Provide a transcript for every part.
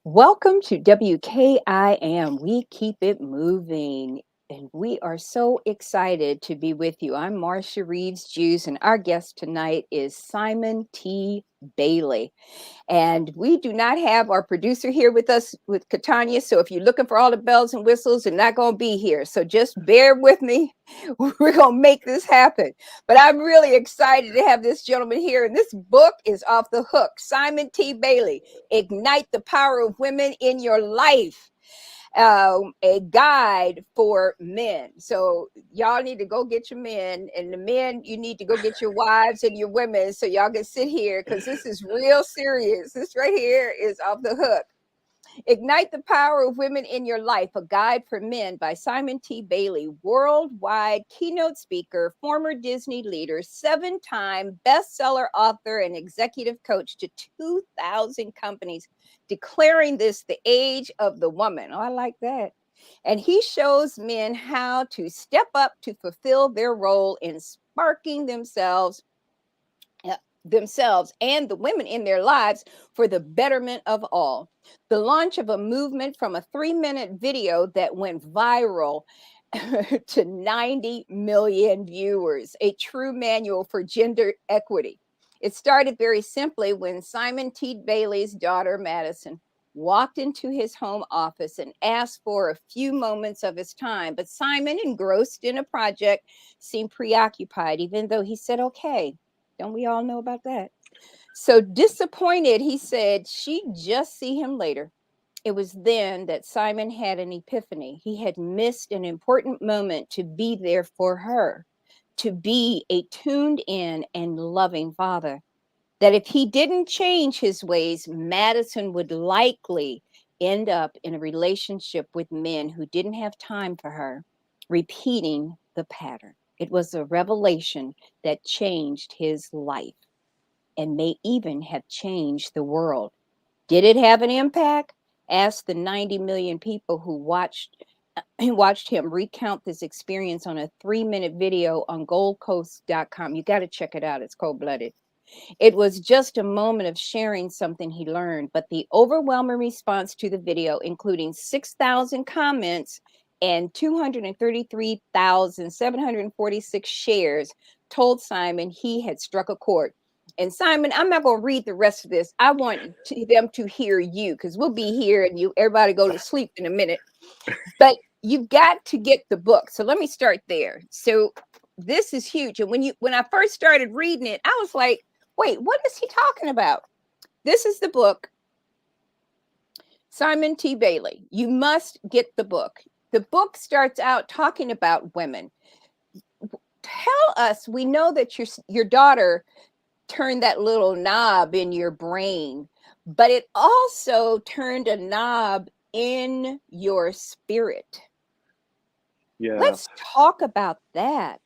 Welcome to WKIM. We keep it moving. And we are so excited to be with you. I'm Marsha Reeves Jews, and our guest tonight is Simon T. Bailey. And we do not have our producer here with us with Katanya. So if you're looking for all the bells and whistles, they're not going to be here. So just bear with me. We're going to make this happen. But I'm really excited to have this gentleman here. And this book is off the hook. Simon T. Bailey, Ignite the Power of Women in Your Life. A guide for men. So y'all need to go get your men, and the men, you need to go get your wives and your women so y'all can sit here because this is real serious. This right here is off the hook. Ignite the Power of Women in Your Life, a guide for men by Simon T. Bailey, worldwide keynote speaker, former Disney leader, 7-time bestseller author, and executive coach to 2,000 companies, declaring this the age of the woman. Oh, I like that. And he shows men how to step up to fulfill their role in sparking themselves and the women in their lives for the betterment of all. The launch of a movement from a 3-minute video that went viral to 90 million viewers, a true manual for gender equity. It started very simply when Simon T. Bailey's daughter, Madison, walked into his home office and asked for a few moments of his time. But Simon, engrossed in a project, seemed preoccupied, even though he said, okay. Don't we all know about that? So disappointed, he said she'd just see him later. It was then that Simon had an epiphany. He had missed an important moment to be there for her, to be a tuned in and loving father. That if he didn't change his ways, Madison would likely end up in a relationship with men who didn't have time for her, repeating the pattern. It was a revelation that changed his life and may even have changed the world. Did it have an impact? Ask the 90 million people who watched him recount this experience on a 3-minute video on goldcoast.com. You got to check it out. It's cold-blooded. It was just a moment of sharing something he learned, but the overwhelming response to the video, including 6,000 comments and 233,746 shares, told Simon he had struck a chord. And Simon, I'm not going to read the rest of this. I want them to hear you because we'll be here and everybody go to sleep in a minute. But you've got to get the book. So let me start there. So this is huge. And when I first started reading it, I was like, wait, what is he talking about? This is the book, Simon T. Bailey. You must get the book. The book starts out talking about women. Tell us, we know that your daughter turned that little knob in your brain, but it also turned a knob in your spirit. Yeah, Let's talk about that.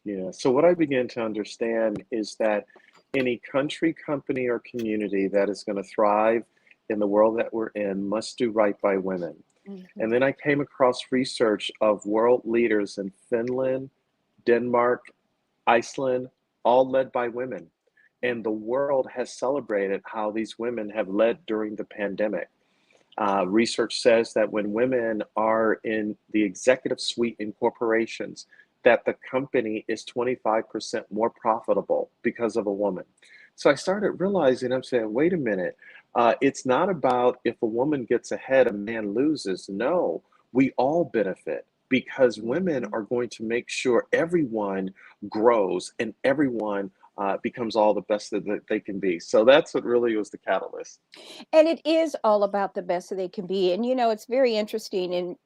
yeah. So what I begin to understand is that any country, company, or community that is going to thrive in the world that we're in must do right by women. Mhm. And then I came across research of world leaders in Finland, Denmark, Iceland, all led by women. And the world has celebrated how these women have led during the pandemic. Research says that when women are in the executive suite in corporations, that the company is 25% more profitable because of a woman. So I started realizing, I'm saying, wait a minute, it's not about if a woman gets ahead, a man loses. No, we all benefit because women Mhm. are going to make sure everyone grows and everyone becomes all the best that they can be. So that's what really was the catalyst. And it is all about the best that they can be. And it's very interesting. And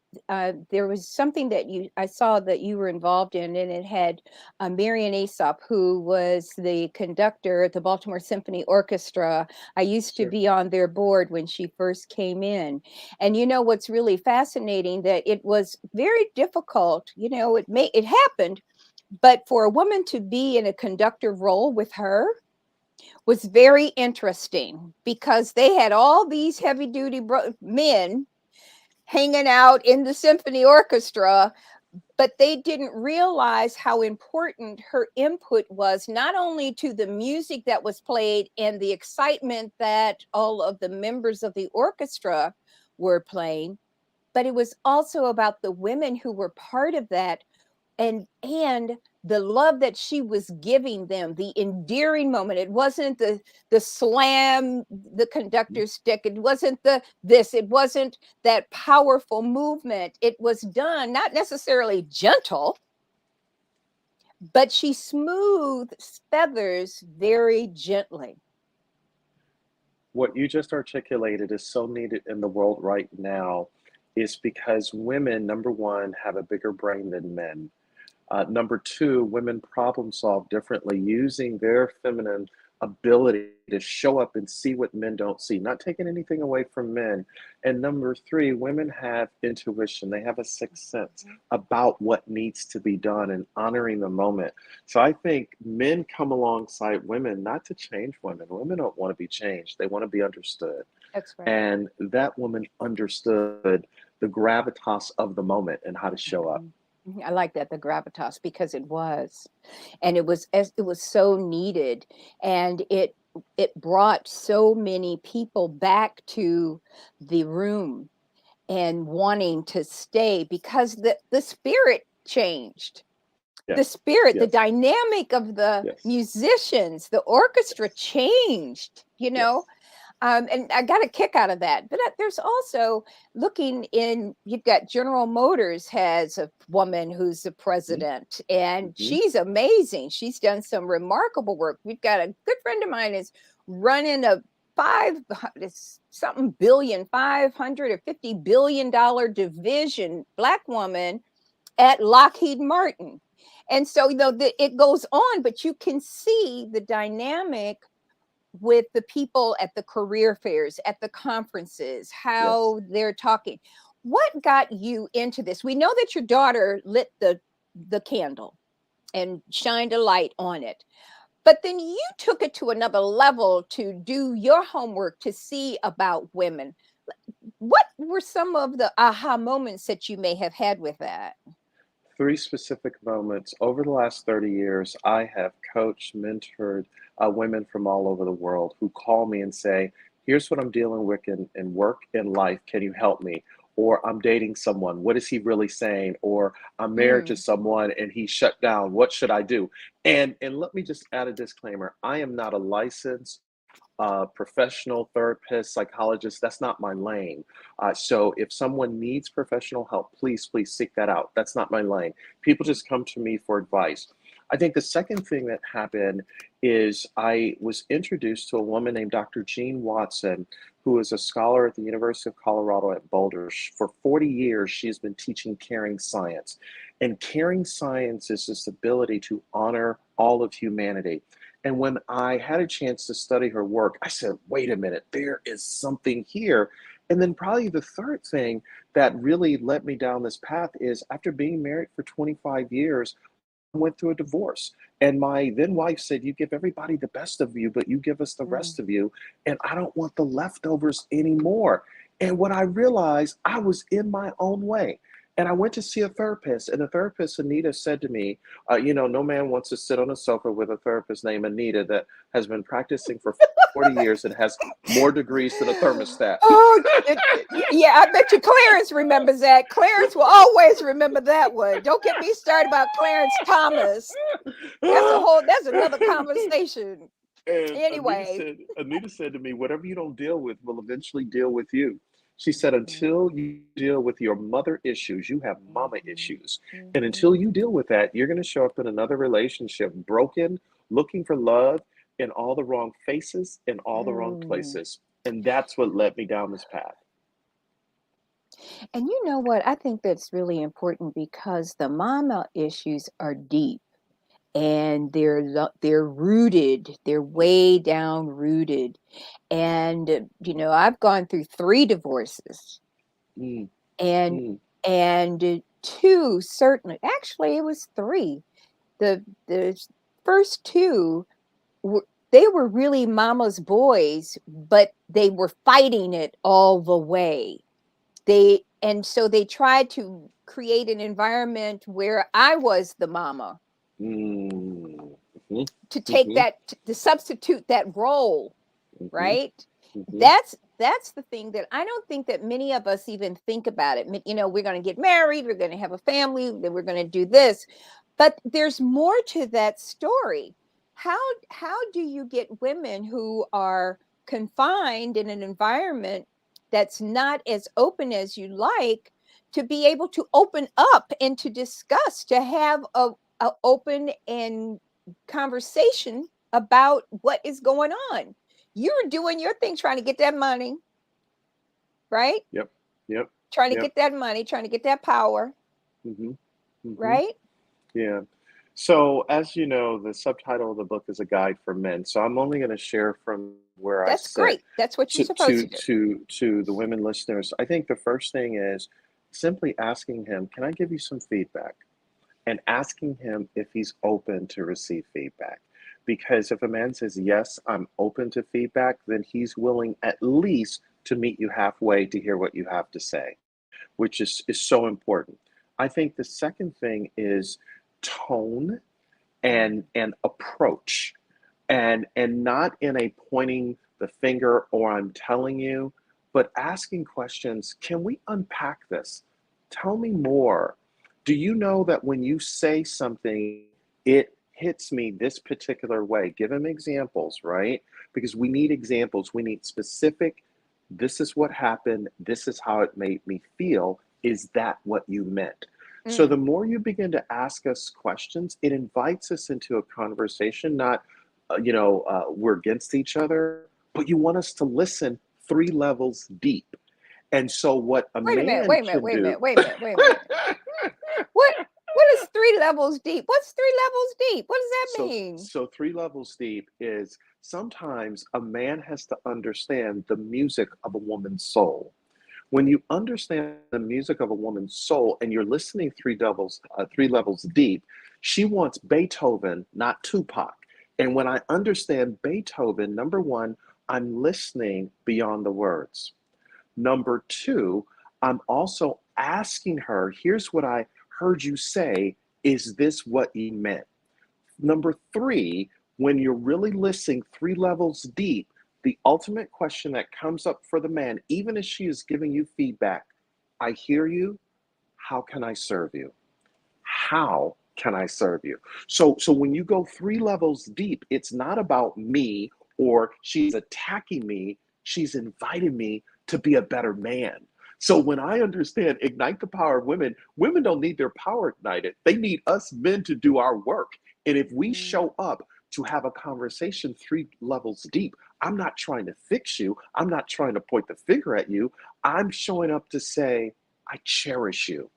there was something that I saw that you were involved in, and it had Marian Aesop, who was the conductor at the Baltimore Symphony Orchestra. I used to Sure. be on their board when she first came in. And what's really fascinating, that it was very difficult. It happened, but for a woman to be in a conductive role with her was very interesting because they had all these heavy duty men hanging out in the symphony orchestra, but they didn't realize how important her input was, not only to the music that was played and the excitement that all of the members of the orchestra were playing, but it was also about the women who were part of that, and the love that she was giving them, the endearing moment. It wasn't the slam, the conductor's stick. It wasn't the this. It wasn't that powerful movement. It was done not necessarily gentle, but she smoothed feathers very gently. What you just articulated is so needed in the world right now, is because women, number one, have a bigger brain than men. Number two, women problem solve differently using their feminine ability to show up and see what men don't see, not taking anything away from men. And number three, women have intuition. They have a sixth sense about what needs to be done and honoring the moment. So I think men come alongside women not to change women. Women don't want to be changed, they want to be understood. That's right. And that woman understood the gravitas of the moment and how to show up. I like that, the gravitas, because it was, and it was so needed, and it brought so many people back to the room and wanting to stay, because the spirit changed. The Yes, spirit, the yes, dynamic of the yes, musicians, the orchestra yes, changed, yes. and I got a kick out of that. But there's also looking in, you've got General Motors has a woman who's the Mhm, president, and mhm. she's amazing. She's done some remarkable work. We've got a good friend of mine is running a five it's something billion, 550 billion dollar division, black woman at Lockheed Martin. And so, it goes on, but you can see the dynamic with the people at the career fairs, at the conferences, Yes. how they're talking. What got you into this? We know that your daughter lit the candle and shined a light on it. But then you took it to another level to do your homework to see about women. What were some of the aha moments that you may have had with that? Three specific moments. Over the last 30 years, I have coached, mentored women from all over the world who call me and say, here's what I'm dealing with in work and life. Can you help me? Or I'm dating someone. What is he really saying? Or I'm married to Mm, someone and he shut down. What should I do? And let me just add a disclaimer. I am not a licensed professional therapist, psychologist. That's not my lane. So if someone needs professional help, please seek that out. That's not my lane. People just come to me for advice. I think the second thing that happened is I was introduced to a woman named Dr. Jean Watson, who is a scholar at the University of Colorado at Boulder. For 40 years, she has been teaching caring science. And caring science is this ability to honor all of humanity. And when I had a chance to study her work, I said, wait a minute, there is something here. And then, probably the third thing that really led me down this path is after being married for 25 years, I went through a divorce. And my then wife said, you give everybody the best of you, but you give us the mm. rest of you. And I don't want the leftovers anymore. And what I realized, I was in my own way. And I went to see a therapist, and the therapist, Anita, said to me, no man wants to sit on a sofa with a therapist named Anita that has been practicing for 40 years and has more degrees than a thermostat. Oh, yeah, I bet you Clarence remembers that. Clarence will always remember that one. Don't get me started about Clarence Thomas. That's another conversation. And Anyway. Anita said to me, whatever you don't deal with will eventually deal with you. She said, Mhm, until you deal with your mother issues, you have mama mhm, issues. And until mhm, you deal with that, you're going to show up in another relationship broken, looking for love in all the wrong faces, in all the wrong mm. places. And that's what led me down this path. And you know what? I think that's really important because the mama issues are deep, and they're rooted. They're way down rooted. And I've gone through 3 divorces, Mm, and mm, two, certainly, actually it was three. The first two were, they were really mama's boys, but they were fighting it all the way. And so they tried to create an environment where I was the mama, Mm-hmm. to take Mm-hmm. that, to substitute that role, Mm-hmm. right? Mm-hmm. That's the thing that I don't think that many of us even think about it. You know, we're going to get married, we're going to have a family, then we're going to do this. But there's more to that story. How do you get women who are confined in an environment that's not as open as you like to be able to open up and to discuss, to have a open and conversation about what is going on? You're doing your thing, trying to get that money, right? Yep. Yep. Trying to Yep. get that money, trying to get that power, Mm-hmm. Mm-hmm. right? Yeah. So, as you know, the subtitle of the book is a guide for men. So, I'm only going to share from where I That's sit great. That's what you're to supposed to do. the women listeners. I think the first thing is simply asking him, "Can I give you some feedback?" And asking him if he's open to receive feedback. Because if a man says, "Yes, I'm open to feedback," then he's willing at least to meet you halfway to hear what you have to say, which is so important. I think the second thing is tone and approach, and not in a pointing the finger or I'm telling you, but asking questions. Can we unpack this? Tell me more. Do you know that when you say something, it hits me this particular way? Give him examples, right? Because we need examples. We need specific, this is what happened, this is how it made me feel. Is that what you meant? So Mm. the more you begin to ask us questions, it invites us into a conversation, not, we're against each other, but you want us to listen 3 levels deep. And so what a Wait a minute, man wait a minute, can wait a do, minute, wait a minute, wait a minute. What what is 3 levels deep? What's 3 levels deep? What does that so mean? so 3 levels deep is sometimes a man has to understand the music of a woman's soul. When you understand the music of a woman's soul and you're listening 3 levels deep, she wants Beethoven, not Tupac. And when I understand Beethoven, number one, I'm listening beyond the words. Number two, I'm also asking her, here's what I heard you say. Is this what you meant? Number three, when you're really listening 3 levels deep, the ultimate question that comes up for the man, even as she is giving you feedback, I hear you. How can I serve you? How can I serve you? So when you go 3 levels deep, it's not about me or she's attacking me. She's invited me to be a better man. So when I understand ignite the power of women, women don't need their power ignited. They need us men to do our work. And if we Mm. show up to have a conversation 3 levels deep, I'm not trying to fix you. I'm not trying to point the finger at you. I'm showing up to say, I cherish you.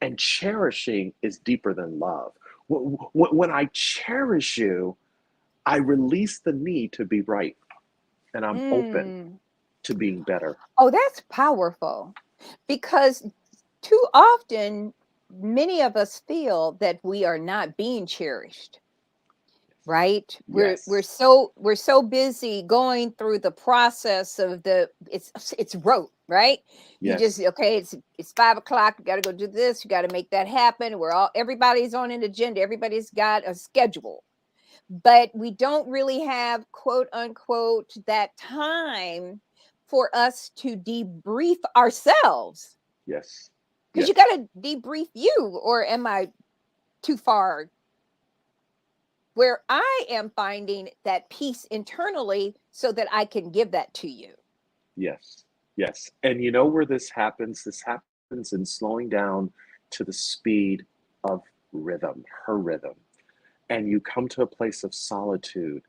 And cherishing is deeper than love. When I cherish you, I release the need to be right and I'm open Mm. to being better. Oh, that's powerful, because too often many of us feel that we are not being cherished, right? We're Yes. so we're so busy going through the process of the, it's rote, right? You just, Yes. okay, it's 5 o'clock, you got to go do this, you got to make that happen. Everybody's on an agenda, everybody's got a schedule, but we don't really have, quote unquote, that time for us to debrief ourselves, Yes. because you Yes. got to debrief you. Or am I too far? Where I am finding that peace internally so that I can give that to you. Yes. Yes. And you know where this happens? This happens in slowing down to the speed of rhythm, her rhythm. And you come to a place of solitude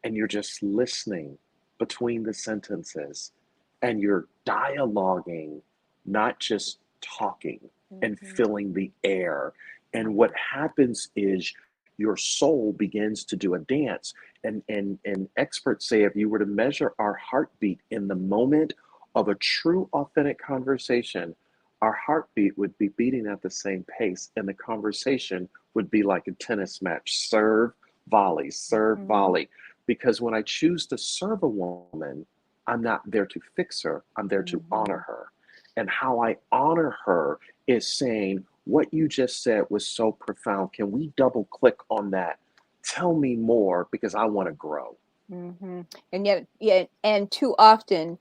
and you're just listening between the sentences and you're dialoguing, not just talking and Mhm. filling the air. And what happens is your soul begins to do a dance. And experts say if you were to measure our heartbeat in the moment of a true, authentic conversation, our heartbeat would be beating at the same pace, and the conversation would be like a tennis match, serve, Mhm. volley. Because when I choose to serve a woman, I'm not there to fix her, I'm there to honor Mhm. her. And how I honor her is saying, what you just said was so profound. Can we double click on that? Tell me more because I want to grow. Hmm. And yet, yeah, and too often,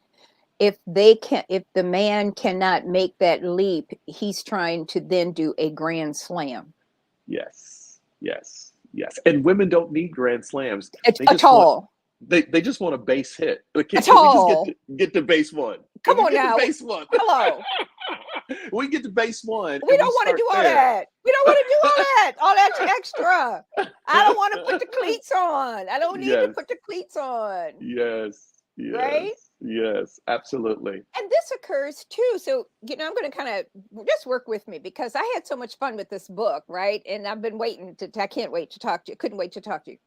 if the man cannot make that leap, he's trying to then do a grand slam. Yes, yes, yes. And women don't need grand slams. They At just want all. they just want a base hit. Like, At can we just all. get to base one? Come Can we on get to now. base one? Hello. We get to base one We and we don't want to start do all there. that. We don't want to do all that. All that extra. I don't want to put the cleats on. I don't need to Yes, put the cleats on. yes, Right? yes, yes, absolutely. And this occurs too. So, I'm going to kind of just work with me because I had so much fun with this book, right? And I've been I can't wait to talk to you. Couldn't wait to talk to you.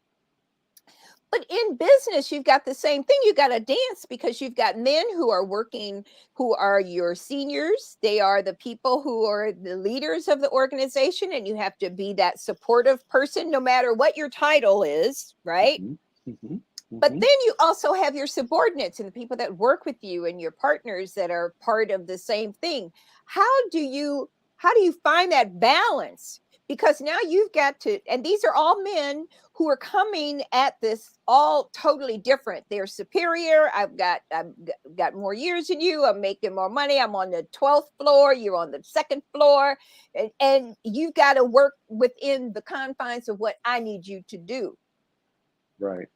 But in business, you've got the same thing. You got to dance because you've got men who are working, who are your seniors. They are the people who are the leaders of the organization, and you have to be that supportive person no matter what your title is, right? Hmm. Hmm. But Hmm. then you also have your subordinates and the people that work with you and your partners that are part of the same thing. How do you find that balance? Because now you've got to, and these are all men who are coming at this all totally different. They're superior. I've got more years than you. I'm making more money. I'm on the 12th floor. You're on the second floor. And you've got to work within the confines of what I need you to do. Right.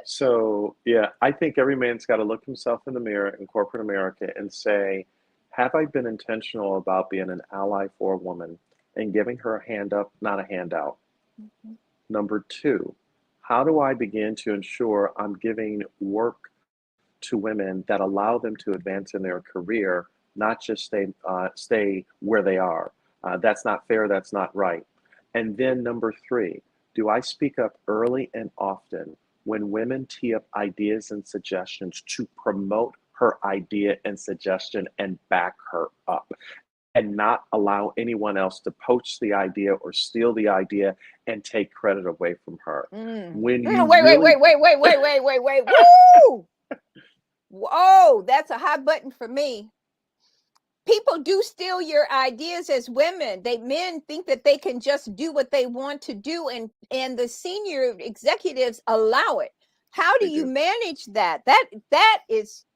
So, yeah, I think every man's got to look himself in the mirror in corporate America and say, have I been intentional about being an ally for a woman and giving her a hand up, not a handout? Number two, how do I begin to ensure I'm giving work to women that allow them to advance in their career, not just stay where they are? That's not fair. That's not right. And then number three, do I speak up early and often when women tee up ideas and suggestions to promote her idea and suggestion and back her up? And not allow anyone else to poach the idea or steal the idea and take credit away from her. Mm. When you Wait, wait, really, wait, wait, wait, wait, wait, wait, wait. Woo! Whoa, that's a hot button for me. People do steal your ideas as women. Men think that they can just do what they want to do, and the senior executives allow it. How do they you do. manage that?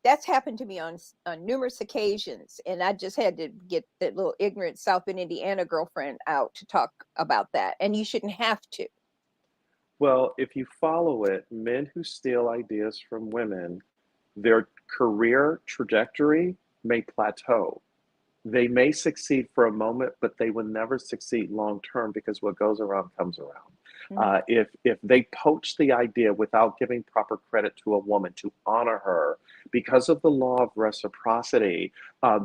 That's happened to me on numerous occasions, and I just had to get that little ignorant South Bend, Indiana girlfriend out to talk about that. And you shouldn't have to. Well, if you follow it, men who steal ideas from women, their career trajectory may plateau. They may succeed for a moment, but they will never succeed long term because what goes around comes around. Mm, If they poach the idea without giving proper credit to a woman to honor her, because of the law of reciprocity,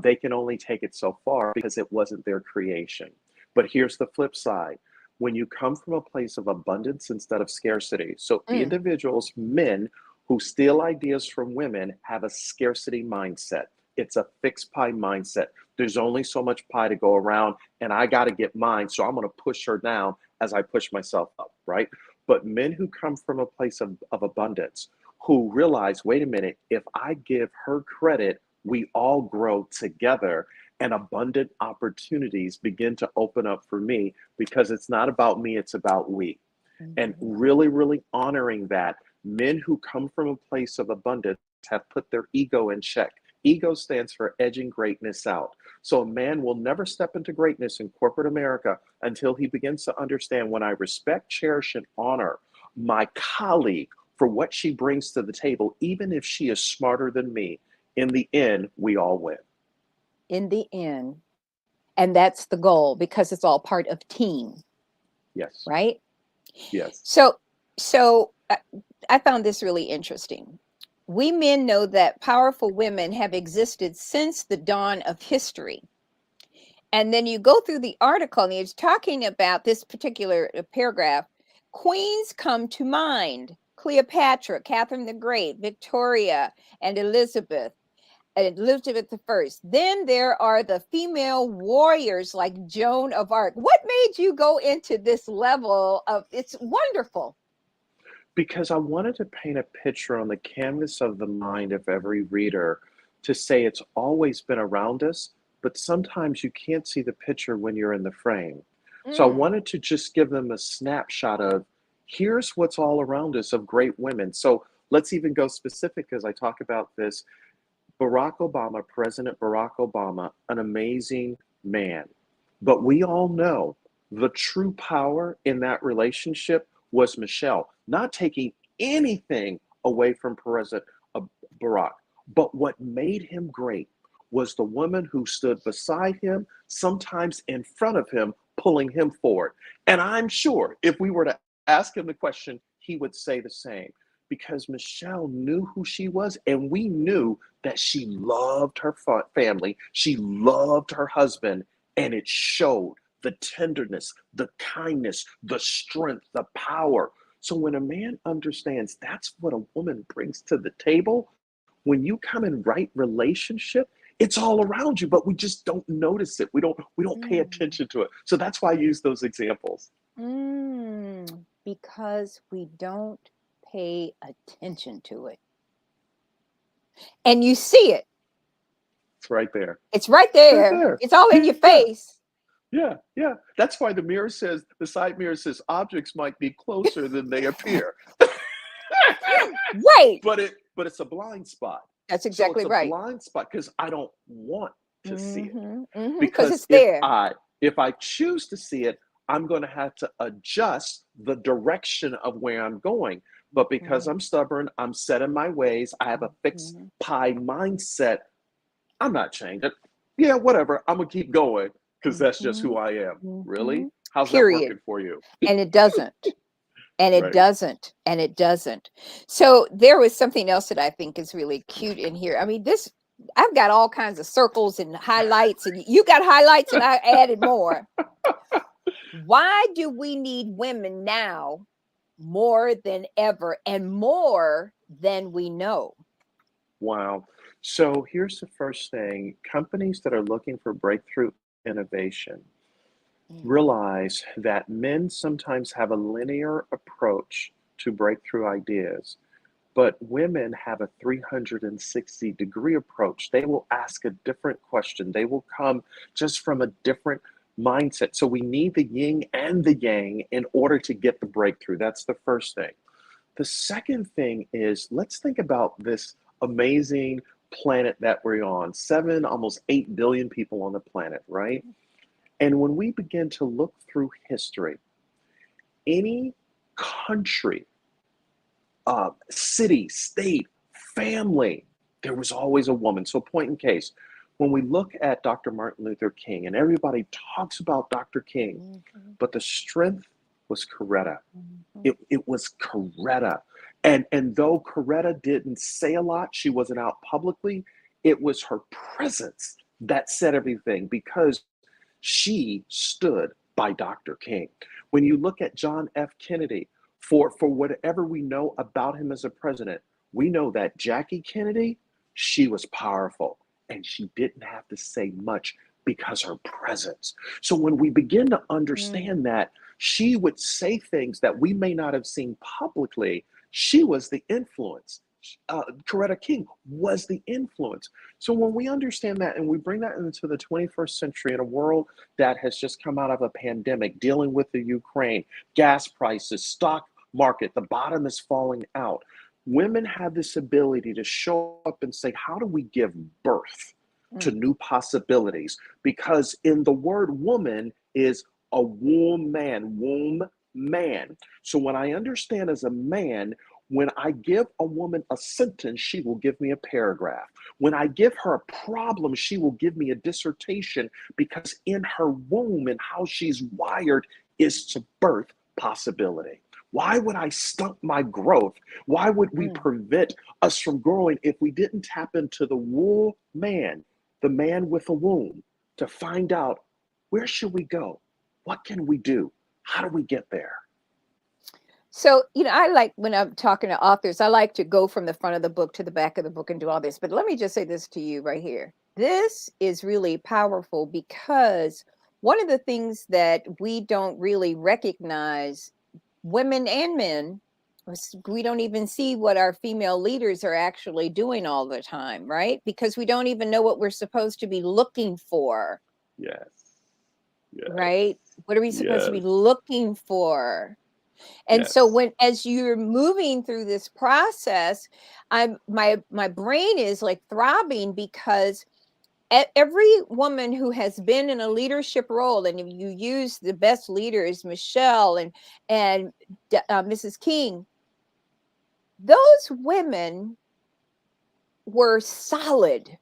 they can only take it so far because it wasn't their creation. But here's the flip side. When you come from a place of abundance instead of scarcity, so mm, individuals, men who steal ideas from women, have a scarcity mindset. It's a fixed pie mindset. There's only so much pie to go around, and I got to get mine. So I'm going to push her down as I push myself up, right? But men who come from a place of abundance, who realize, wait a minute, if I give her credit, we all grow together, and abundant opportunities begin to open up for me because it's not about me, it's about we. And mhm. really, really honoring that. Men who come from a place of abundance have put their ego in check. Ego stands for edging greatness out. So a man will never step into greatness in corporate America until he begins to understand, when I respect, cherish, and honor my colleague for what she brings to the table, even if she is smarter than me, in the end, we all win. In the end, and that's the goal because it's all part of team, Yes, right? yes. So, so I found this really interesting. We men know that powerful women have existed since the dawn of history. And then you go through the article and it's talking about this particular paragraph. Queens come to mind: Cleopatra, Catherine the Great, Victoria, and Elizabeth the First. Then there are the female warriors like Joan of Arc. What made you go into this level of? It's wonderful. Because I wanted to paint a picture on the canvas of the mind of every reader to say it's always been around us, but sometimes you can't see the picture when you're in the frame. So I Mm, wanted to just give them a snapshot of here's what's all around us of great women. So let's even go specific as I talk about this. Barack Obama, President Barack Obama, an amazing man. But we all know the true power in that relationship was Michelle, not taking anything away from President Barack. But what made him great was the woman who stood beside him, sometimes in front of him, pulling him forward. And I'm sure if we were to ask him the question, he would say the same because Michelle knew who she was, and we knew that she loved her family, she loved her husband, and it showed the tenderness, the kindness, the strength, the power. So when a man understands that's what a woman brings to the table, when you come in right relationship, it's all around you, but we just don't notice it. We don't pay mm, attention to it. So that's why I use those examples. because we don't pay attention to it. And you see it. It's right there. It's right It's right there. there. It's all in Yeah, your yeah. face. Yeah, yeah. That's why the side mirror says objects might be closer than they appear. Right. But it's a blind spot. That's So exactly it's a right. blind spot because I don't want to see it. Because Because it's there. if I choose to see it, I'm going to have to adjust the direction of where I'm going. But because Mhm, I'm stubborn, I'm set in my ways, I have a fixed mhm, pie mindset, I'm not changing. Yeah, whatever. I'm gonna keep going because that's just who mhm, I am. Really? mhm. How's that Period. working for you? And it doesn't. And it Right. doesn't. And it doesn't. So there was something else that I think is really cute in here. I mean, this, I've got all kinds of circles and highlights, and you got highlights, and I added more. Why do we need women now more than ever and more than we know? Wow. So here's the first thing. Companies that are looking for breakthrough innovation Mm, realize that men sometimes have a linear approach to breakthrough ideas, but women have a 360-degree approach. They will ask a different question. They will come just from a different mindset. So we need the yin and the yang in order to get the breakthrough. That's the first thing. The second thing is let's think about this amazing planet that we're on. 7, almost 8 billion people on the planet, right? And when we begin to look through history, any country, city, state, family, there was always a woman. So, point in case, when we look at Dr. Martin Luther King, and everybody talks about Dr. King, mhm, but the strength was Coretta. mhm, It was Coretta. And though Coretta didn't say a lot, she wasn't out publicly, it was her presence that said everything because she stood by Dr. King. When you look at John F. Kennedy, for whatever we know about him as a president, we know that Jackie Kennedy, she was powerful and she didn't have to say much because her presence. So when we begin to mm, understand that she would say things that we may not have seen publicly, she was the influence. Coretta King was the influence. So when we understand that and we bring that into the 21st century in a world that has just come out of a pandemic, dealing with the Ukraine, gas prices, stock market, the bottom is falling out. Women have this ability to show up and say, how do we give birth to mm, new possibilities? Because in the word woman is a womb man. So when I understand as a man, when I give a woman a sentence, she will give me a paragraph. When I give her a problem, she will give me a dissertation because in her womb and how she's wired is to birth possibility. Why would I stunt my growth? Why would we mm. prevent us from growing if we didn't tap into the womb man, the man with a womb, to find out where should we go? What can we do? How do we get there? So, I like when I'm talking to authors, I like to go from the front of the book to the back of the book and do all this. But let me just say this to you right here. This is really powerful because one of the things that we don't really recognize, women and men, We don't even see what our female leaders are actually doing all the time, right? Because we don't even know what we're supposed to be looking for, Yes. Yes. right? What are we supposed to be Yes. looking for? And so Yes. when as you're moving through this process, my brain is like throbbing because every woman who has been in a leadership role, and if you use the best leaders, Michelle and Mrs. King, those women were solid.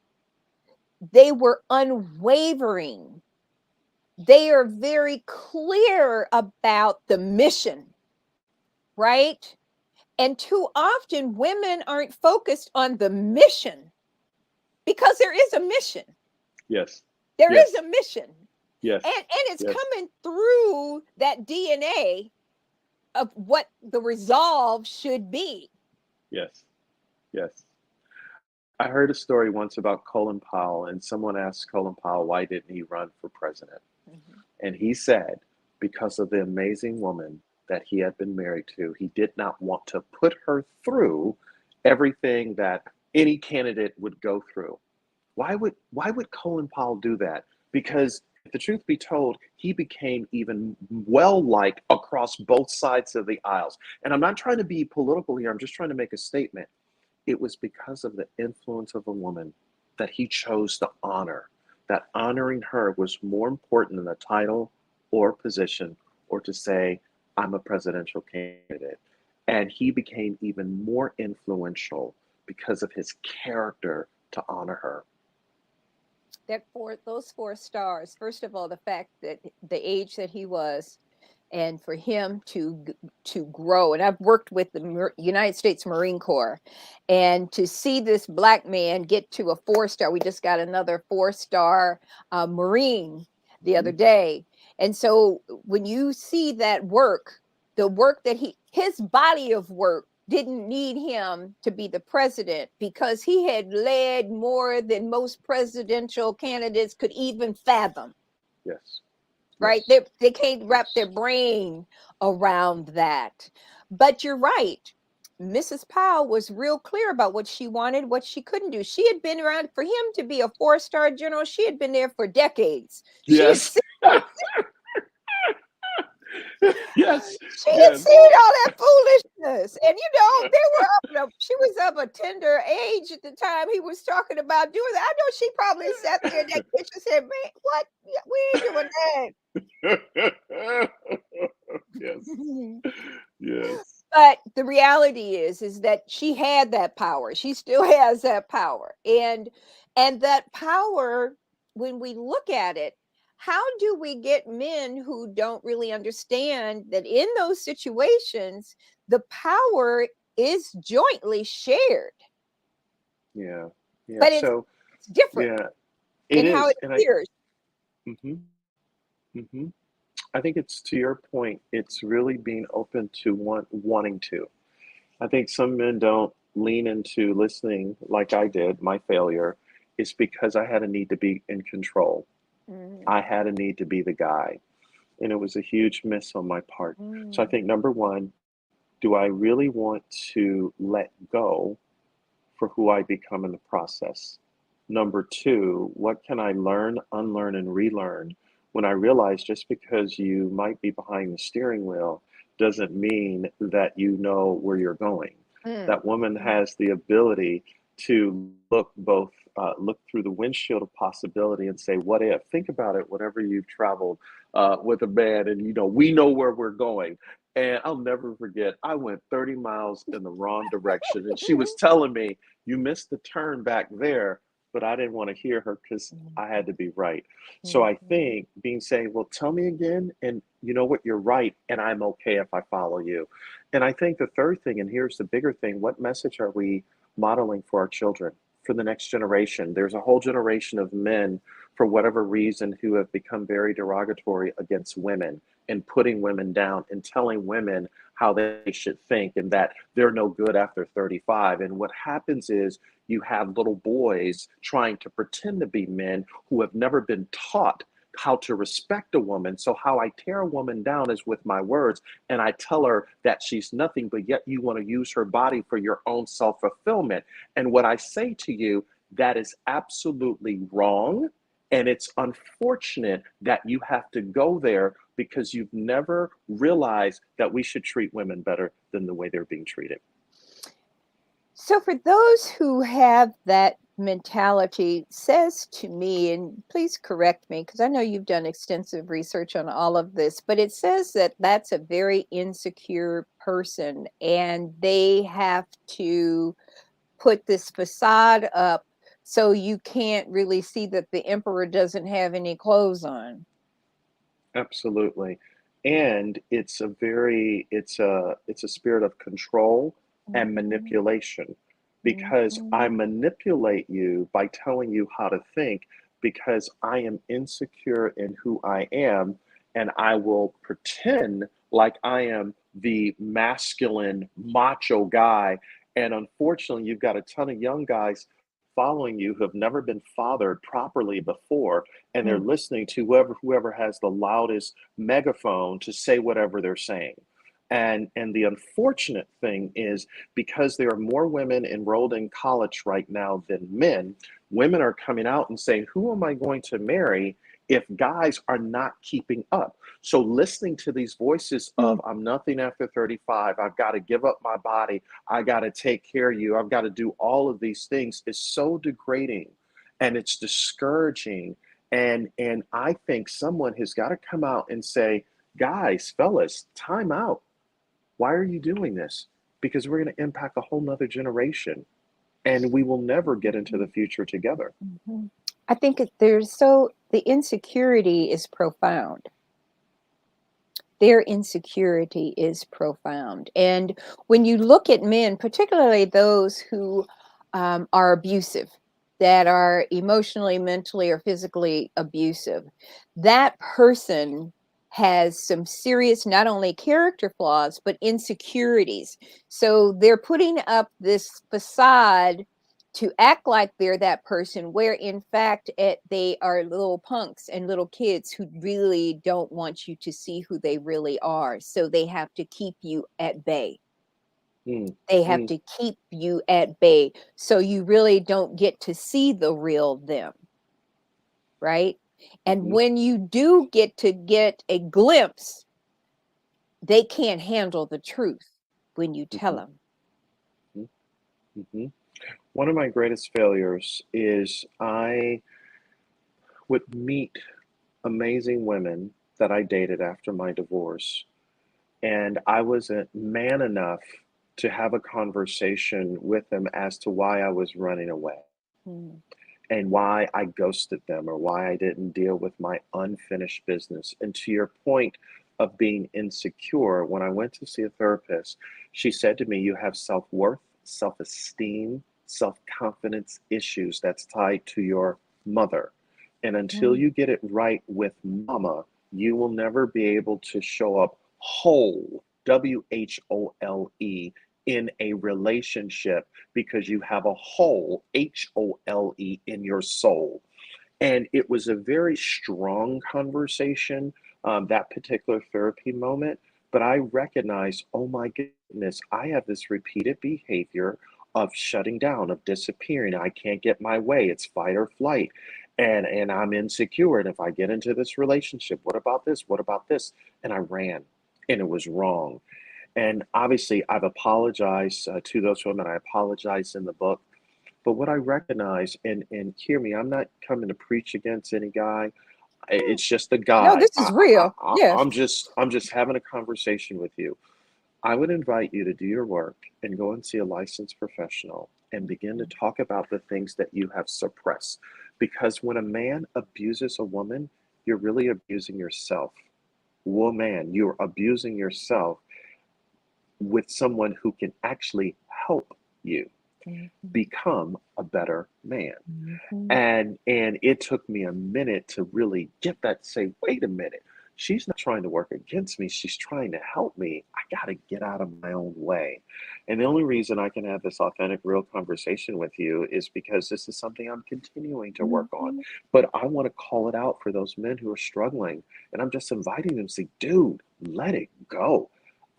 They were unwavering. They are very clear about the mission, right? And too often women aren't focused on the mission because there is a mission. Yes. There is Yes. a mission. Yes. And it's Yes. coming through that DNA of what the resolve should be. Yes. Yes. I heard a story once about Colin Powell, and someone asked Colin Powell why didn't he run for president? Mhm. And he said, because of the amazing woman that he had been married to, he did not want to put her through everything that any candidate would go through. Why would Colin Powell do that? Because if the truth be told, he became even well liked across both sides of the aisles. And I'm not trying to be political here, I'm just trying to make a statement. It was because of the influence of a woman that he chose to honor, that honoring her was more important than a title or position or to say, I'm a presidential candidate. And he became even more influential because of his character to honor her. Those 4 stars, first of all, the fact that the age that he was, and for him to grow, and I've worked with the United States Marine Corps, and to see this Black man get to a 4 star. We just got another 4 star Marine the other Mhm. day. And so when you see that work, the work that his body of work didn't need him to be the president because he had led more than most presidential candidates could even fathom, Yes, right? yes, They can't wrap their yes, brain around that. But you're right. Mrs. Powell was real clear about what she wanted, what she couldn't do. She had been around for him to be a 4 star general. She had been there for decades. She had yes, seen, yes, she had yes. seen all that foolishness. And she was of a tender age at the time he was talking about doing that. I know she probably sat there in that kitchen and said, man, what? Yeah, we ain't Yes, doing that. yes, But the reality is that she had that power. She still has that power. And that power, when we look at it, how do we get men who don't really understand that in those situations the power is jointly shared, yeah, yeah. but So, it's different yeah, it in how is, it and appears. mhm, mhm. I think it's to your point. It's really being open to wanting to. I think some men don't lean into listening like I did. My failure is because I had a need to be in control. Mhm. I had a need to be the guy, and it was a huge miss on my part. So I Mm. think number one, do I really want to let go for who I become in the process? Number two, what can I learn, unlearn, and relearn when I realize just because you might be behind the steering wheel doesn't mean that you know where you're going. Mm. That woman has the ability to look through the windshield of possibility and say, "What if?" Think about it. Whenever you've traveled with a man, and we know where we're going, and I'll never forget. I went 30 miles in the wrong direction, and she was telling me, "You missed the turn back there," but I didn't want to hear her because I had to be right. So I Mhm. think being saying, well, tell me again, and you know what, you're right, and I'm okay if I follow you. And I think the third thing, and here's the bigger thing, what message are we modeling for our children, for the next generation? There's a whole generation of men, for whatever reason, who have become very derogatory against women and putting women down and telling women how they should think and that they're no good after 35. And what happens is you have little boys trying to pretend to be men who have never been taught how to respect a woman. So how I tear a woman down is with my words, and I tell her that she's nothing, but yet you want to use her body for your own self-fulfillment. And what I say to you, that is absolutely wrong. And it's unfortunate that you have to go there because you've never realized that we should treat women better than the way they're being treated. So, for those who have that mentality, says to me, and please correct me because I know you've done extensive research on all of this, but it says that that's a very insecure person and they have to put this facade up so you can't really see that the emperor doesn't have any clothes on. Absolutely. And it's a spirit of control and Mhm, manipulation because I mhm, manipulate you by telling you how to think because I am insecure in who I am, and I will pretend like I am the masculine macho guy. And unfortunately, you've got a ton of young guys following you who have never been fathered properly before, and they're mm, listening to whoever has the loudest megaphone to say whatever they're saying. And the unfortunate thing is because there are more women enrolled in college right now than men, women are coming out and saying, "Who am I going to marry if guys are not keeping up?" So listening to these voices mm. of "I'm nothing after 35, I've got to give up my body, I got to take care of you, I've got to do all of these things" is so degrading and it's discouraging. And I think someone has got to come out and say, "Guys, fellas, time out. Why are you doing this? Because we're going to impact a whole nother generation and we will never get into the Mhm, future together." mhm. I think there's so the insecurity is profound. Their insecurity is profound. And when you look at men, particularly those who are abusive, that are emotionally, mentally, or physically abusive, that person has some serious, not only character flaws, but insecurities. So they're putting up this facade to act like they're that person, where in fact they are little punks and little kids who really don't want you to see who they really are. So they have to keep you at bay. Mm, They have mm, to keep you at bay. So you really don't get to see the real them, right? And mhm, when you do get a glimpse, they can't handle the truth when you tell mhm, them. mhm, mhm. One of my greatest failures is I would meet amazing women that I dated after my divorce, and I wasn't man enough to have a conversation with them as to why I was running away Mm, and why I ghosted them or why I didn't deal with my unfinished business. And to your point of being insecure, when I went to see a therapist, she said to me, "You have self worth, self esteem, self confidence issues that's tied to your mother. And until mm, you get it right with mama, you will never be able to show up whole, WHOLE, in a relationship because you have a hole, HOLE, in your soul." And it was a very strong conversation, that particular therapy moment. But I recognized, oh my goodness, I have this repeated behavior of shutting down, of disappearing. I can't get my way. It's fight or flight. And I'm insecure. And if I get into this relationship, what about this? What about this? And I ran. And it was wrong. And obviously, I've apologized to those women. I apologize in the book. But what I recognize, and hear me, I'm not coming to preach against any guy. mm. It's just a No, guy. this is real. Yes. I'm just having a conversation with you. I would invite you to do your work and go and see a licensed professional and begin to talk about the things that you have suppressed. Because when a man abuses a woman, you're really abusing yourself. Woman, you're abusing yourself with someone who can actually help you Mhm, become a better man. mhm, And it took me a minute to really get that, say, wait a minute. She's not trying to work against me. She's trying to help me. I got to get out of my own way. And the only reason I can have this authentic, real conversation with you is because this is something I'm continuing to work on. Mhm. But I want to call it out for those men who are struggling. And I'm just inviting them to say, dude, let it go.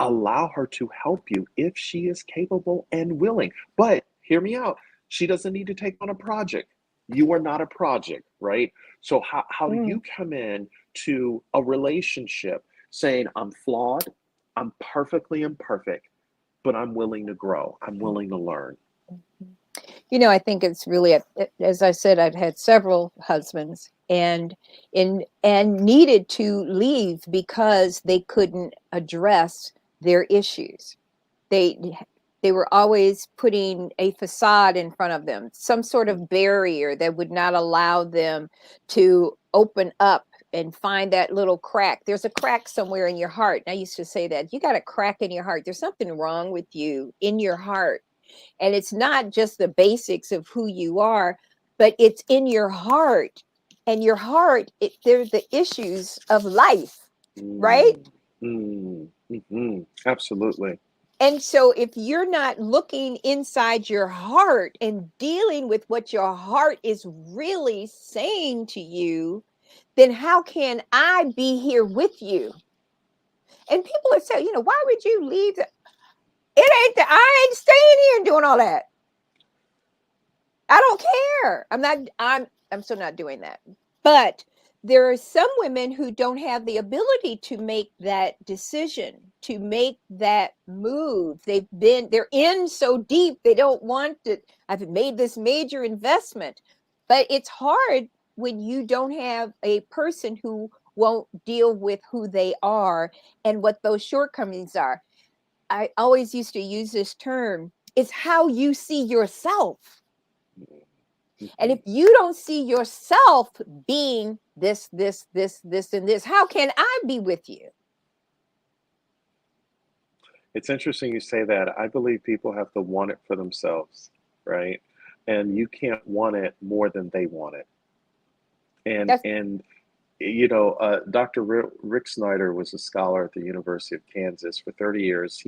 Allow her to help you if she is capable and willing. But hear me out. She doesn't need to take on a project. You are not a project, right? So how do Mm. you come in to a relationship saying, I'm flawed, I'm perfectly imperfect, but I'm willing to grow. I'm willing to learn. I think it's really, as I said, I've had several husbands and needed to leave because they couldn't address their issues. They they were always putting a facade in front of them, some sort of barrier that would not allow them to open up and find that little crack. There's a crack somewhere in your heart. And I used to say that you got a crack in your heart. There's something wrong with you in your heart. And it's not just the basics of who you are, but it's in your heart. And your heart, they're the issues of life, right? Mm, absolutely. And so, if you're not looking inside your heart and dealing with what your heart is really saying to you, then how can I be here with you? And people are saying, why would you leave? I ain't staying here and doing all that. I don't care. I'm still not doing that. But there are some women who don't have the ability to make that decision, to make that move. They're in so deep, they don't want to. I've made this major investment. But it's hard when you don't have a person who won't deal with who they are and what those shortcomings are. I always used to use this term. It's how you see yourself. And Mhm. if you don't see yourself being this, and this, how can I be with you? It's interesting you say that. I believe people have to want it for themselves, right? And you can't want it more than they want it. That's And Dr. Rick Snyder was a scholar at the University of Kansas for 30 years.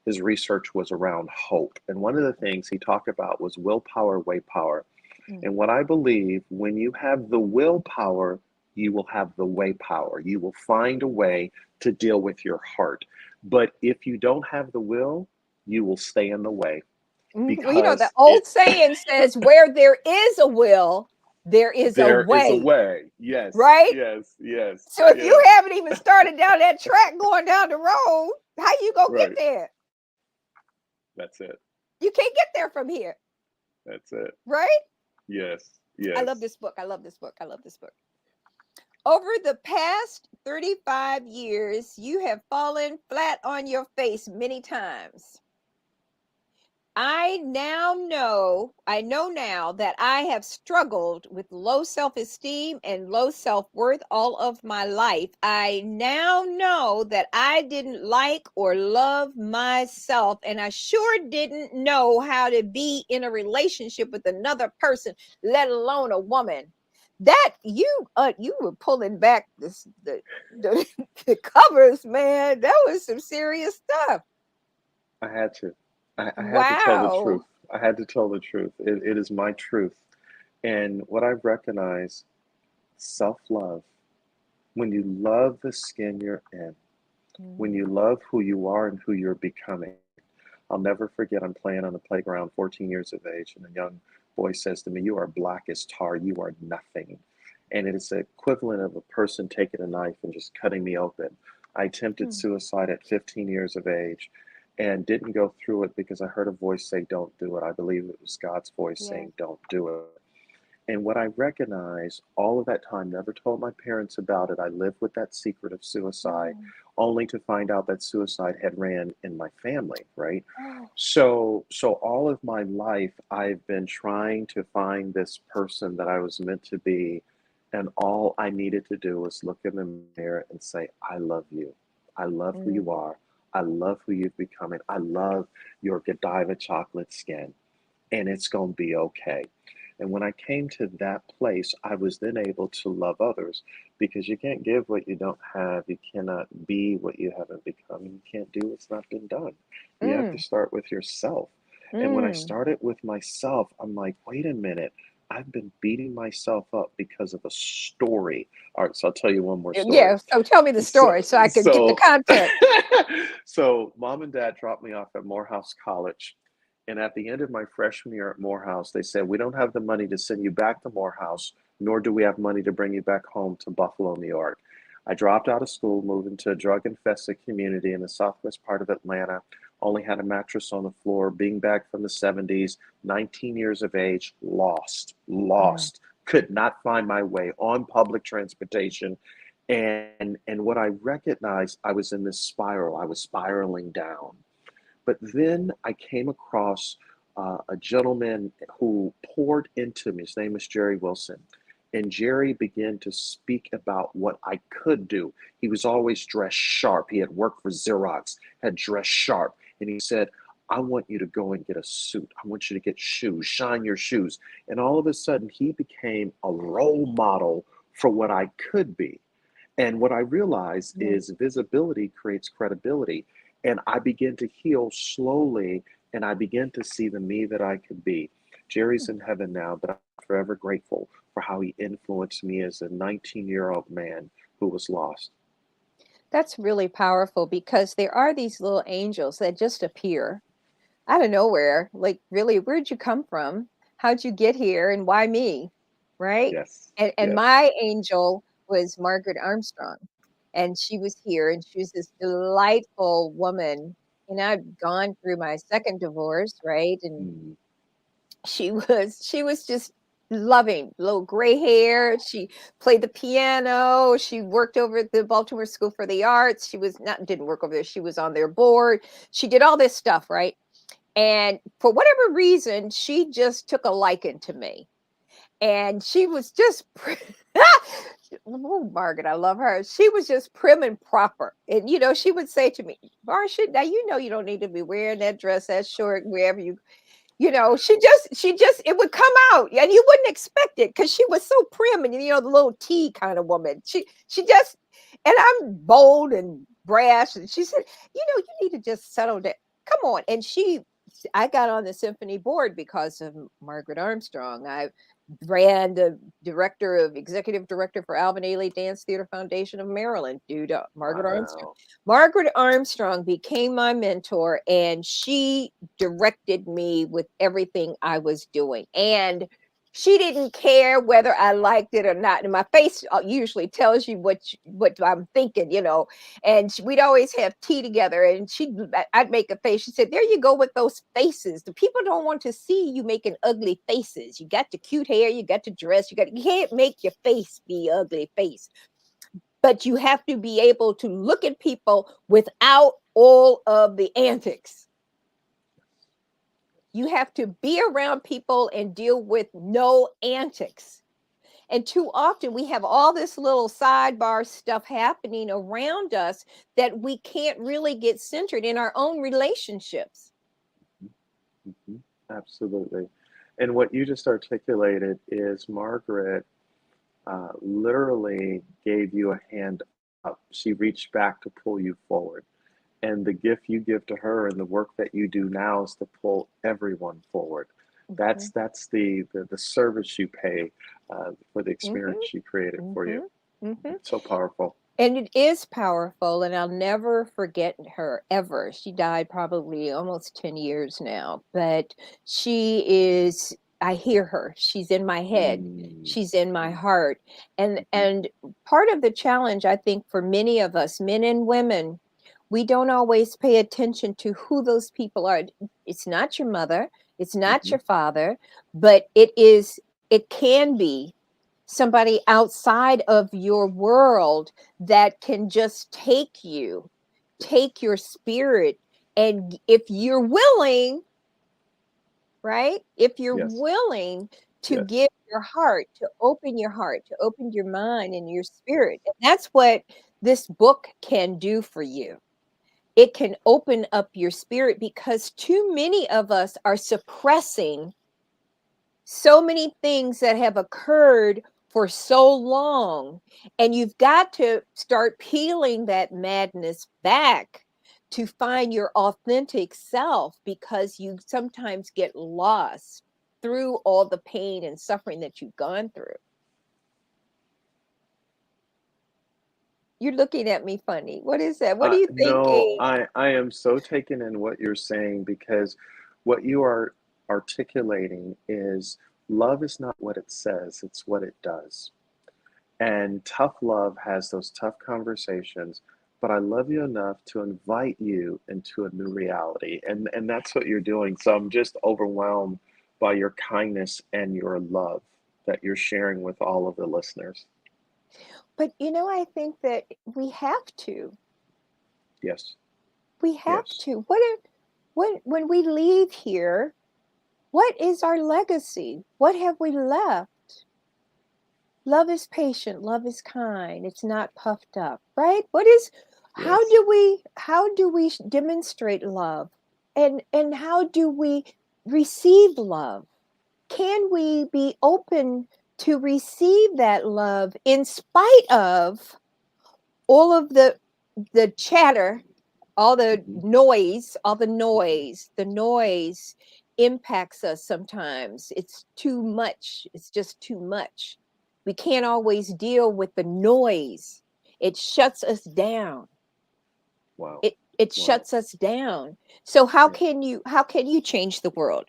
His research was around hope, and one of the things he talked about was willpower, way power. mm, And what I believe, when you have the willpower, you will have the way power. You will find a way to deal with your heart. But if you don't have the will, you will stay in the way well, the because old saying says, where there is a will, there is a there is a way, way. Yes, right? yes, yes, So if you yes. haven't even started down that track going down the road, how you gonna get Right. there? That's it. You can't get there from here, That's it. right? Yes, I love yes. this book. I love this book. I love this book. Over the past 35 years, you have fallen flat on your face many times. I know now that I have struggled with low self esteem and low self worth all of my life. I now know that I didn't like or love myself, and I sure didn't know how to be in a relationship with another person, let alone a woman. That you were pulling back the, the covers, man. That was some serious stuff. I had to. I had to tell the truth. Wow. I had to tell the truth. It is my truth. And what I've recognized, self-love, when you love the skin you're in, when Mm, you love who you are and who you're becoming. I'll never forget, I'm playing on the playground, 14 years of age, and a young boy says to me, "You are black as tar, you are nothing." And it is the equivalent of a person taking a knife and just cutting me open. I attempted mm, suicide at 15 years of age and didn't go through it because I heard a voice say, "Don't do it." I believe it was God's voice yeah. saying, "Don't do it." And what I recognized all of that time, never told my parents about it. I lived with that secret of suicide, Mm. only to find out that suicide had ran in my family, right? Oh, So all of my life, I've been trying to find this person that I was meant to be, and all I needed to do was look in the mirror and say, "I love you. I love who you mm, are. I love who you've become, and I love your Godiva chocolate skin, and it's gonna be okay." And when I came to that place, I was then able to love others because you can't give what you don't have. You cannot be what you haven't become. And you can't do what's not been done. You have to Mm, start with yourself. And when I mm. started with myself, I'm like, wait a minute. I've been beating myself up because of a story. All right, so I'll tell you one more story. Yeah. So tell me the So, story so I could get the so, context. so mom and dad dropped me off at Morehouse College. And at the end of my freshman year at Morehouse, they said, we don't have the money to send you back to Morehouse, nor do we have money to bring you back home to Buffalo, New York. I dropped out of school, moved into a drug infested community in the southwest part of Atlanta, only had a mattress on the floor, being back from the 70s, 19 years of age, Mm, lost, could not find my way on public transportation. And what I recognized, I was in this spiral. I was spiraling down. But then I came across a gentleman who poured into me. His name is Jerry Wilson. And Jerry began to speak about what I could do. He was always dressed sharp. He had worked for Xerox, had dressed sharp. And he said, I want you to go and get a suit. I want you to get shoes, shine your shoes. And all of a sudden, he became a role model for what I could be. And what I realized mm. is visibility creates credibility. And I begin to heal slowly and I begin to see the me that I could be. Jerry's in heaven now, but I'm forever grateful for how he influenced me as a 19-year-old man who was lost. That's really powerful because there are these little angels that just appear out of nowhere. Like, really, where'd you come from? How'd you get here? And why me? Right? Yes, And yes. my angel was Margaret Armstrong. And she was here and she was this delightful woman. And I'd gone through my second divorce, right? And Mm, she was just loving, little gray hair. She played the piano. She worked over at the Baltimore School for the Arts. She was not didn't work over there. She was on their board. She did all this stuff, right? And for whatever reason, she just took a liking to me. And she was just oh, Margaret, I love her. She was just prim and proper. And she would say to me, Marsha, now you don't need to be wearing that dress, that short, wherever she just it would come out and you wouldn't expect it because she was so prim and the little tea kind of woman. She just and I'm bold and brash. And she said, you need to just settle down. Come on. And I got on the symphony board because of Margaret Armstrong. I ran the executive director for Alvin Ailey Dance Theater Foundation of Maryland due to Margaret Armstrong. wow. Margaret Armstrong became my mentor and she directed me with everything I was doing. And she didn't care whether I liked it or not. And my face usually tells you what I'm thinking. And we'd always have tea together. And I'd make a face. She said, "There you go with those faces. The people don't want to see you making ugly faces. You got the cute hair. You got the dress. You can't make your face be ugly face, but you have to be able to look at people without all of the antics. You have to be around people and deal with no antics." And too often we have all this little sidebar stuff happening around us that we can't really get centered in our own relationships. Mhm. Absolutely. And what you just articulated is Margaret literally gave you a hand up. She reached back to pull you forward. And the gift you give to her and the work that you do now is to pull everyone forward. Mhm, That's the service you pay for the experience mhm, she created for you. mhm, mhm. It's so powerful. And it is powerful, and I'll never forget her ever. She died probably almost 10 years now, but I hear her. She's in my head. Mm, She's in my mm, heart. And mhm, and part of the challenge, I think, for many of us, men and women, we don't always pay attention to who those people are. It's not your mother, it's not mhm. your father, but it can be somebody outside of your world that can just take your spirit. And if you're willing, right? If you're Yes, willing to yes. give your heart, to open your mind and your spirit. And that's what this book can do for you. It can open up your spirit because too many of us are suppressing so many things that have occurred for so long, and you've got to start peeling that madness back to find your authentic self, because you sometimes get lost through all the pain and suffering that you've gone through. You're looking at me funny. What is that? What are you No, thinking? I am so taken in what you're saying, because what you are articulating is love is not what it says, it's what it does. And tough love has those tough conversations, but I love you enough to invite you into a new reality. And that's what you're doing. So I'm just overwhelmed by your kindness and your love that you're sharing with all of the listeners. But I think that we have to. Yes. We have Yes. to. When we leave here, what is our legacy? What have we left? Love is patient, love is kind, it's not puffed up, right? What is Yes. how do we demonstrate love? And how do we receive love? Can we be open to receive that love in spite of all of the chatter, all the Hmm. noise, all Hmm. the noise impacts us sometimes. It's too much. It's just too much. We can't always deal with the noise. It shuts us down. Wow. It Wow. shuts us down. So how Yeah. can you change the world?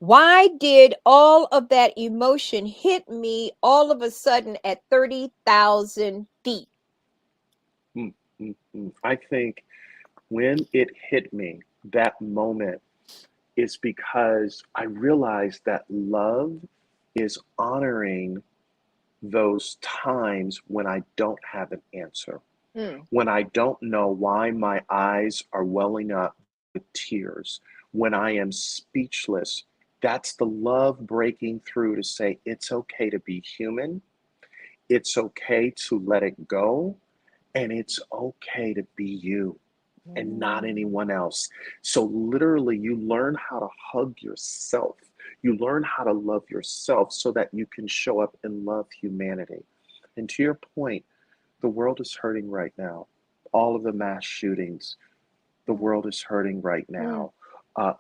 Why did all of that emotion hit me all of a sudden at 30,000 feet? Mm, mm, mm. I think when it hit me, that moment, is because I realized that love is honoring those times when I don't have an answer, Hmm. when I don't know why my eyes are welling up with tears, when I am speechless. That's the love breaking through to say it's okay to be human, it's okay to let it go, and it's okay to be you and not Mm. anyone else. So, literally, you learn how to hug yourself. You learn how to love yourself so that you can show up and love humanity. And to your point, the world is hurting right now. All of the mass shootings, the Mm. world is hurting right Mm. now.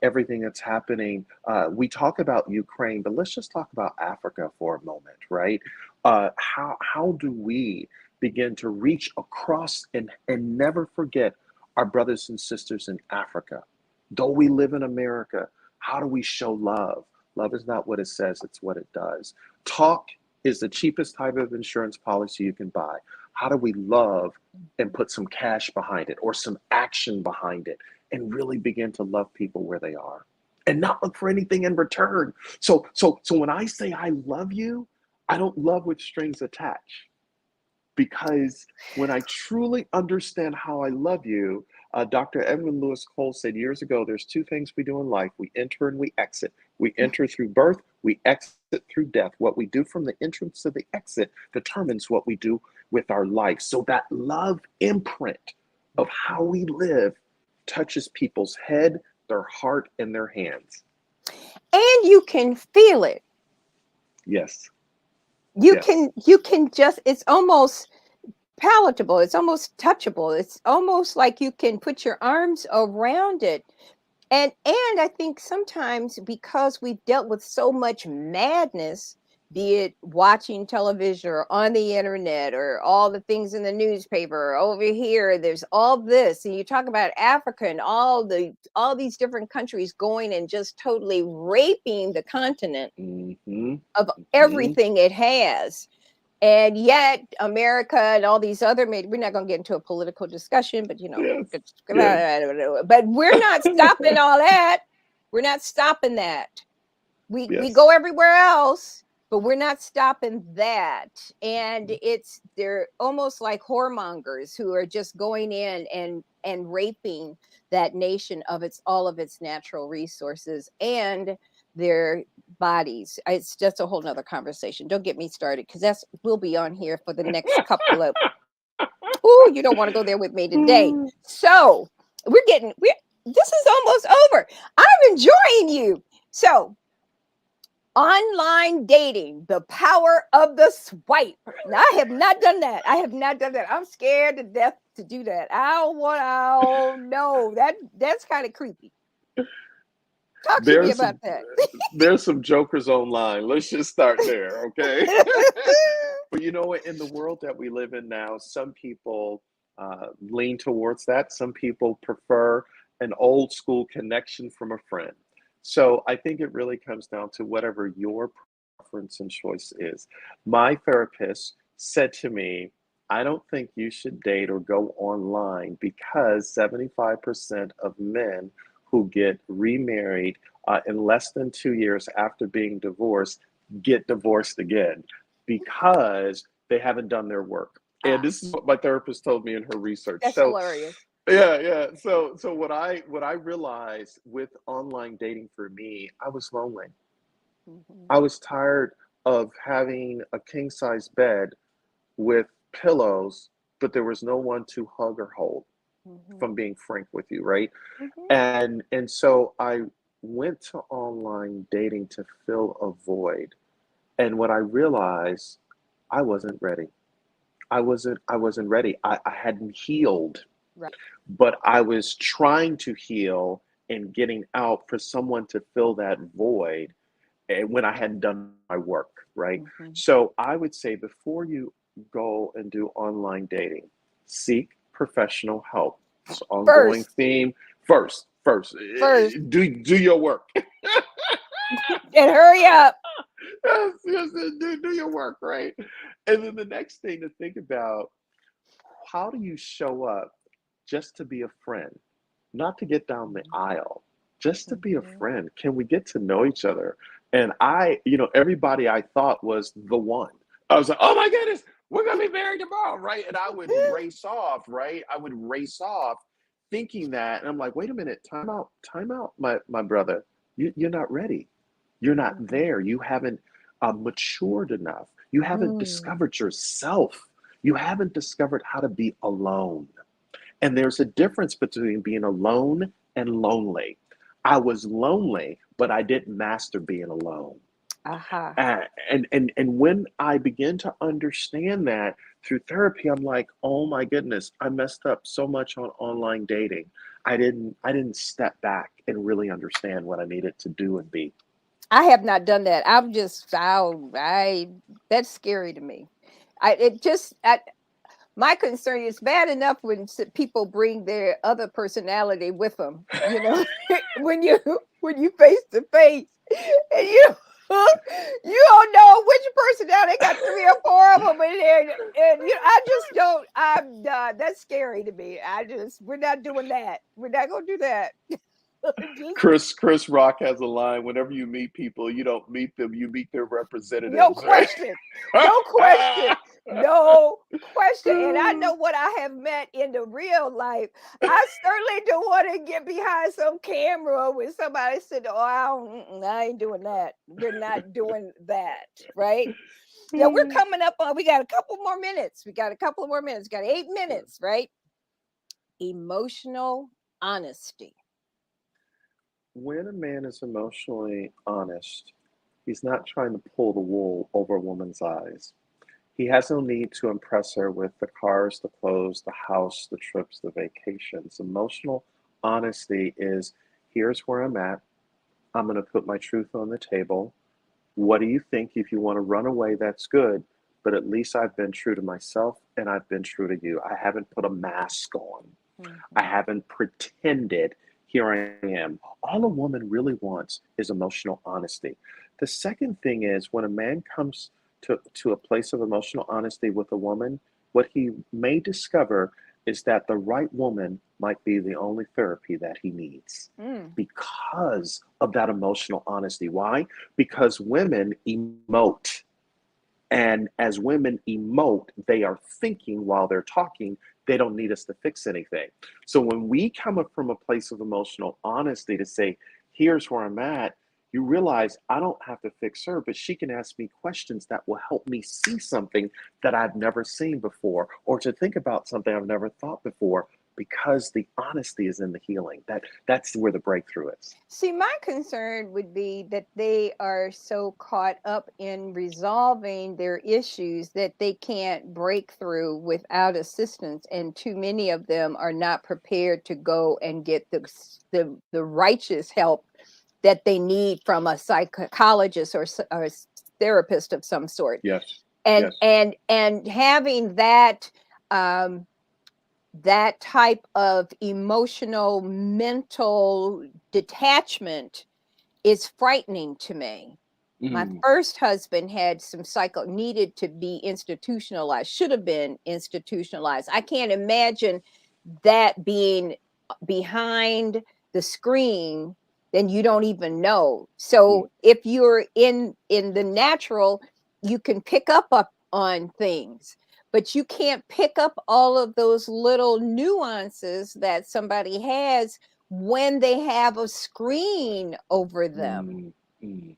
Everything that's happening. We talk about Ukraine, but let's just talk about Africa for a moment, right? How do we begin to reach across and never forget our brothers and sisters in Africa? Though we live in America, how do we show love? Love is not what it says, it's what it does. Talk is the cheapest type of insurance policy you can buy. How do we love and put some cash behind it or some action behind it and really begin to love people where they are and not look for anything in return? So when I say I love you, I don't love with strings attached, because when I truly understand how I love you, Dr. Edwin Lewis Cole said years ago, there's two things we do in life: we enter and we exit. We enter through birth, we exit through death. What we do from the entrance to the exit determines what we do with our life. So that love imprint of how we live touches people's head, their heart, and their hands. And you can feel it. Yes, You yes. can you can just it's almost palatable. It's almost touchable. It's almost like you can put your arms around it. And I think sometimes because we've dealt with so much madness, be it watching television or on the internet or all the things in the newspaper or over here, there's all this. And you talk about Africa and all these different countries going and just totally raping the continent Mm-hmm. of Mm-hmm. everything it has. And yet, America and all these other we're not going to get into a political discussion, but Yes. Yes. but we're not stopping all that. We're not stopping that. We Yes. go everywhere else, but we're not stopping that. And they're almost like whoremongers who are just going in and raping that nation of all of its natural resources and their bodies. It's just a whole nother conversation. Don't get me started, because we'll be on here for the next couple of oh, you don't want to go there with me today. So we're this is almost over. I'm enjoying you. So Online dating, the power of the swipe. Now, I have not done that. I have not done that. I'm scared to death to do that. I don't want. Oh no, that's kind of creepy. Talk to me There's about some that. there's some jokers online. Let's just start there, okay? But you know what? In the world that we live in now, some people lean towards that. Some people prefer an old school connection from a friend. So I think it really comes down to whatever your preference and choice is. My therapist said to me, I don't think you should date or go online because 75% of men who get remarried in less than 2 years after being divorced get divorced again because they haven't done their work. And Ah, this is what my therapist told me in her research. that's So hilarious. yeah. So what I realized with online dating for me, I was lonely. Hmm. I was tired of having a king size bed with pillows, but there was no one to hug or hold, Hmm. from being frank with you, right? Hmm. And so I went to online dating to fill a void. And what I realized, I wasn't ready. I wasn't ready. I hadn't healed, Right. but I was trying to heal and getting out for someone to fill that void when I hadn't done my work, right? Hmm. So I would say before you go and do online dating, seek professional help. It's an ongoing First, theme. First, first, do your work. and hurry up. Yes, do your work, right? And then the next thing to think about, how do you show up just to be a friend, not to get down the aisle, just to be a Hmm. friend? Can we get to know each other? And everybody I thought was the one. I was like, oh my goodness, we're gonna be married tomorrow, right? And I would race off, right? I would race off thinking that, and I'm like, wait a minute, time out, my brother. You're not ready. You're not Hmm. there. You haven't matured enough. You haven't Mm. discovered yourself. You haven't discovered how to be alone. And there's a difference between being alone and lonely. I was lonely, but I didn't master being alone. Aha. And when I began to understand that through therapy, I'm like, oh my goodness, I messed up so much on online dating. I didn't step back and really understand what I needed to do and be. I have not done that. I'm just, that's scary to me. My concern is bad enough when people bring their other personality with them. When you face to face, and you don't know which personality. They got three or four of them in there, and I just don't. I'm done. That's scary to me. We're not doing that. We're not gonna do that. Just Chris Rock has a line: "Whenever you meet people, you don't meet them; you meet their no representatives." Right? question. No question. No question. And I know what I have met in the real life. I certainly don't want to get behind some camera when somebody said, "Oh, I ain't doing that." We're not doing that, right? Now we're coming up on. We got a couple more minutes. We got a couple more minutes. We got 8 minutes, right? Emotional honesty. When a man is emotionally honest, he's not trying to pull the wool over a woman's eyes. He has no need to impress her with the cars, the clothes, the house, the trips, the vacations. Emotional honesty is, here's where I'm at. I'm going to put my truth on the table. What do you think? If you want to run away, that's good. But at least I've been true to myself and I've been true to you. I haven't put a mask on. I Mhm. haven't pretended. Here I am. All a woman really wants is emotional honesty. The second thing is, when a man comes to a place of emotional honesty with a woman, what he may discover is that the right woman might be the only therapy that he needs Mm. because of that emotional honesty. Why? Because women emote. And as women emote, they are thinking while they're talking. They don't need us to fix anything. So when we come up from a place of emotional honesty to say, here's where I'm at, you realize I don't have to fix her, but she can ask me questions that will help me see something that I've never seen before, or to think about something I've never thought before. because the honesty is in the healing. That's where the breakthrough is. See, my concern would be that they are so caught up in resolving their issues that they can't break through without assistance, and too many of them are not prepared to go and get the righteous help that they need from a psychologist or therapist of some sort. Yes. And Yes. having that that type of emotional mental detachment is frightening to me. My Mm, first husband had some needed to be institutionalized, should have been institutionalized. I can't imagine that being behind the screen, then you don't even know. mm, So if you're in the natural, you can pick up on things, but you can't pick up all of those little nuances that somebody has when they have a screen over them. mm, mm,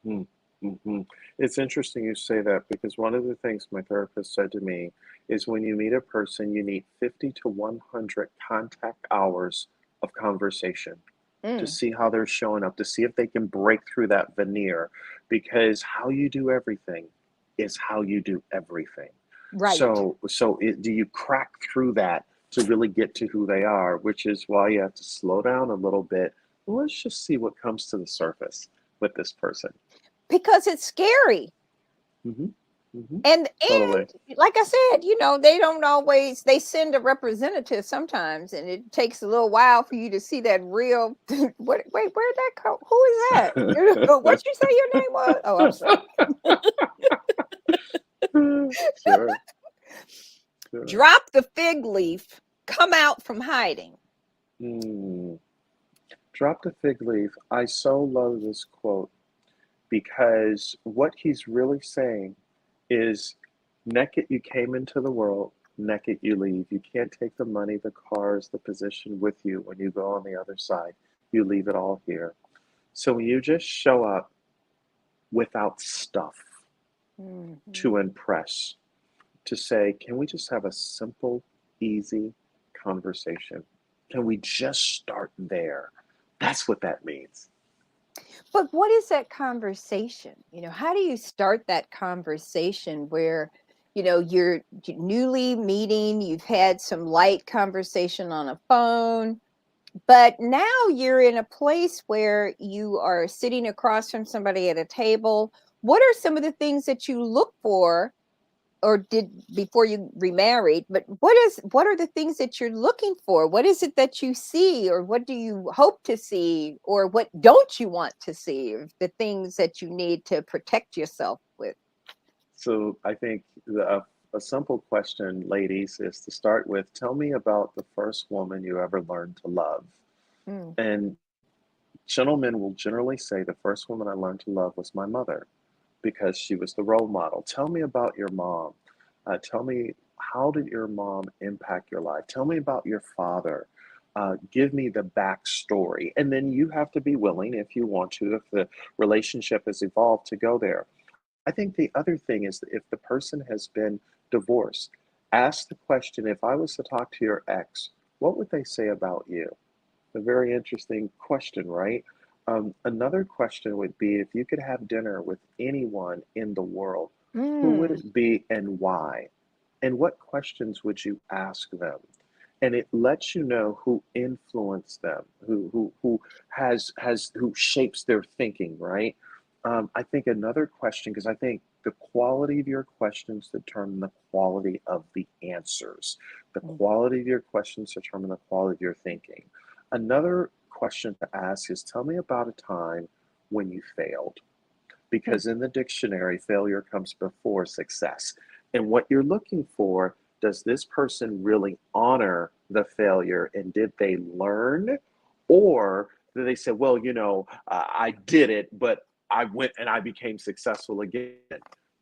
mm, mhm. It's interesting you say that because one of the things my therapist said to me is when you meet a person, you need 50 to 100 contact hours of conversation to Mm, see how they're showing up, to see if they can break through that veneer, because how you do everything is how you do everything. right. So do you crack through that to really get to who they are, which is why you have to slow down a little bit. Let's just see what comes to the surface with this person. Because it's scary. Hmm. Hmm. And Totally. like I said, they don't always, they send a representative sometimes, and it takes a little while for you to see that real wait, where'd that come? Who is that? What you say your name was? Oh, I'm sorry. Sure, sure. Drop the fig leaf, come out from hiding. Mm. Drop the fig leaf. I so love this quote because what he's really saying is naked you came into the world, naked you leave. You can't take the money, the cars, the position with you when you go on the other side. You leave it all here. So when you just show up without stuff Mhm. to impress, to say, can we just have a simple, easy conversation? Can we just start there? That's what that means. But what is that conversation? How do you start that conversation where, you're newly meeting, you've had some light conversation on a phone, but now you're in a place where you are sitting across from somebody at a table. What are some of the things that you look for or did before you remarried, but what are the things that you're looking for? What is it that you see, or what do you hope to see, or what don't you want to see, or the things that you need to protect yourself with? So I think a simple question, ladies, is to start with tell me about the first woman you ever learned to love. Mm, And gentlemen will generally say the first woman I learned to love was my mother because she was the role model. Tell me about your mom. Tell me, how did your mom impact your life? Tell me about your father. Give me the backstory. And then you have to be willing, if you want to, if the relationship has evolved, to go there. I think the other thing is that if the person has been divorced, ask the question, if I was to talk to your ex, what would they say about you? A very interesting question, right? Another question would be if you could have dinner with anyone in the world, who would mm, it be and why? And what questions would you ask them? And it lets you know who influenced them, who who shapes their thinking, right? I think another question, because I think the quality of your questions determine the quality of the answers. The mm, quality of your questions determine the quality of your thinking. Another question to ask is tell me about a time when you failed, mm, because in the dictionary, failure comes before success. And what you're looking for, does this person really honor the failure and did they learn? Or do they say, well, I did it, but I went and I became successful again?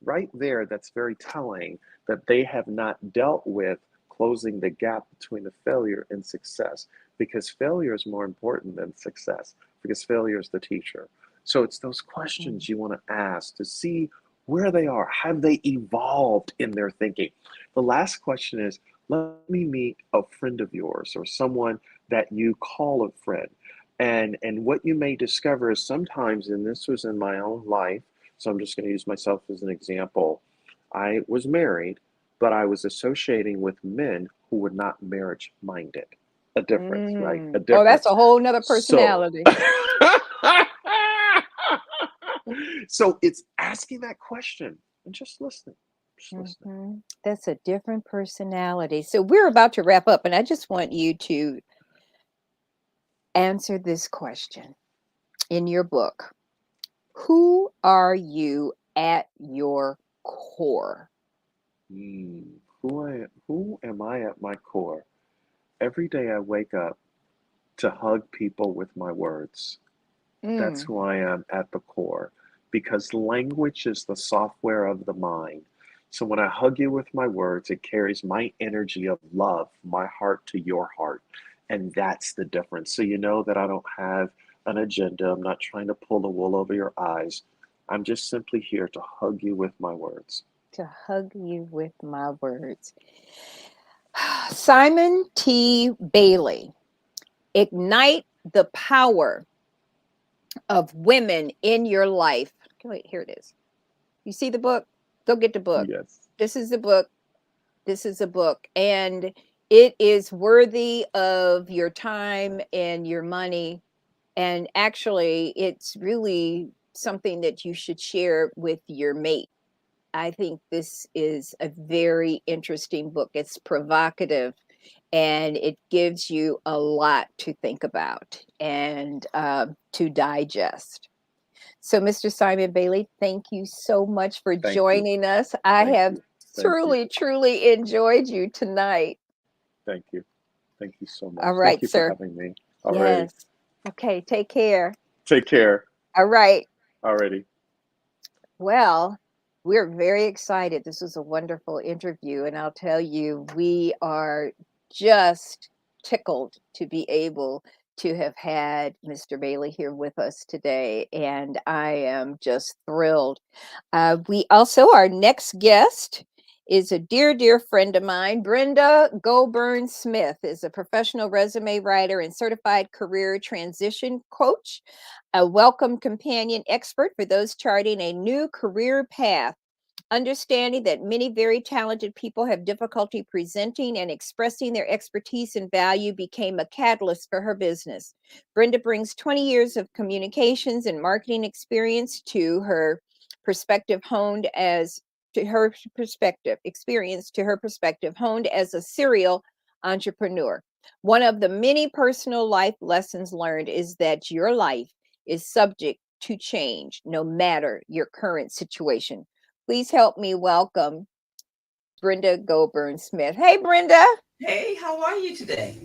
Right there, that's very telling that they have not dealt with closing the gap between the failure and success, because failure is more important than success, because failure is the teacher. So it's those mm. questions you want to ask to see where they are. Have they evolved in their thinking? The last question is, Let me meet a friend of yours or someone that you call a friend. And what you may discover is sometimes, and this was in my own life, so I'm just going to use myself as an example. I was married, but I was associating with men who were not marriage minded. A difference, right? A Oh, that's a difference. whole nother So, personality. so it's asking that question and just listening, just listening. That's a different personality. So we're about to wrap up, and I just want you to answer this question in your book. Who are you at your core? Who am I at my core? Every day I wake up to hug people with my words. That's Mm, who I am at the core because language is the software of the mind. So when I hug you with my words, it carries my energy of love, my heart to your heart. And that's the difference. So you know that I don't have an agenda. I'm not trying to pull the wool over your eyes. I'm just simply here to hug you with my words. to hug you with my words. Simon T. Bailey, Ignite the Power of Women in Your Life. Okay, wait, here it is. You see the book? Go get the book. Yes. This is the book. This is a book. And it is worthy of your time and your money. And actually, it's really something that you should share with your mate. I think this is a very interesting book. It's provocative and it gives you a lot to think about and to digest. So, Mr. Simon Bailey, thank you so much for Thank you. joining us. I Thank have you. Thank you. truly, truly enjoyed you tonight. Thank you. Thank you so All much. Thank right, you for sir. having me. Alrighty. Yes. Okay, take care. Take care. All right. Alrighty. Well, we're very excited. This was a wonderful interview, and I'll tell you, we are just tickled to be able to have had Mr. Bailey here with us today, and I am just thrilled. We also, our next guest is a dear, dear friend of mine. Brenda Goburn Smith is a professional resume writer and certified career transition coach, a welcome companion expert for those charting a new career path. Understanding that many very talented people have difficulty presenting and expressing their expertise and value became a catalyst for her business. Brenda brings 20 years of communications and marketing experience to her perspective honed as to her perspective experience to her perspective honed as a serial entrepreneur. One of the many personal life lessons learned is that your life is subject to change no matter your current situation. Please help me welcome Brenda Goburn Smith. Hey, Brenda. Hey, how are you today?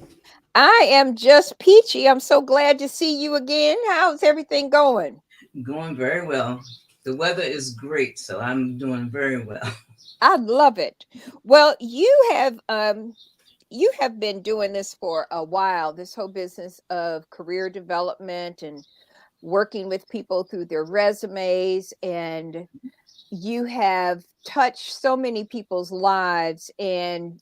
I am just peachy. I'm so glad to see you again. How's everything going? Going very well. The weather is great, so I'm doing very well. I love it. Well, you have been doing this for a while, this whole business of career development and working with people through their resumes, and you have touched so many people's lives and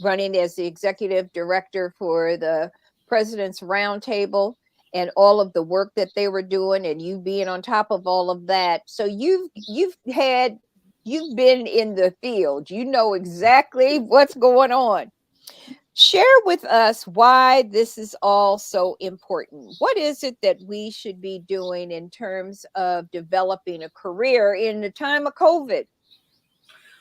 running as the executive director for the President's Roundtable and all of the work that they were doing and you being on top of all of that. So you've been in the field. You know exactly what's going on. Share with us why this is all so important. What is it that we should be doing in terms of developing a career in the time of COVID?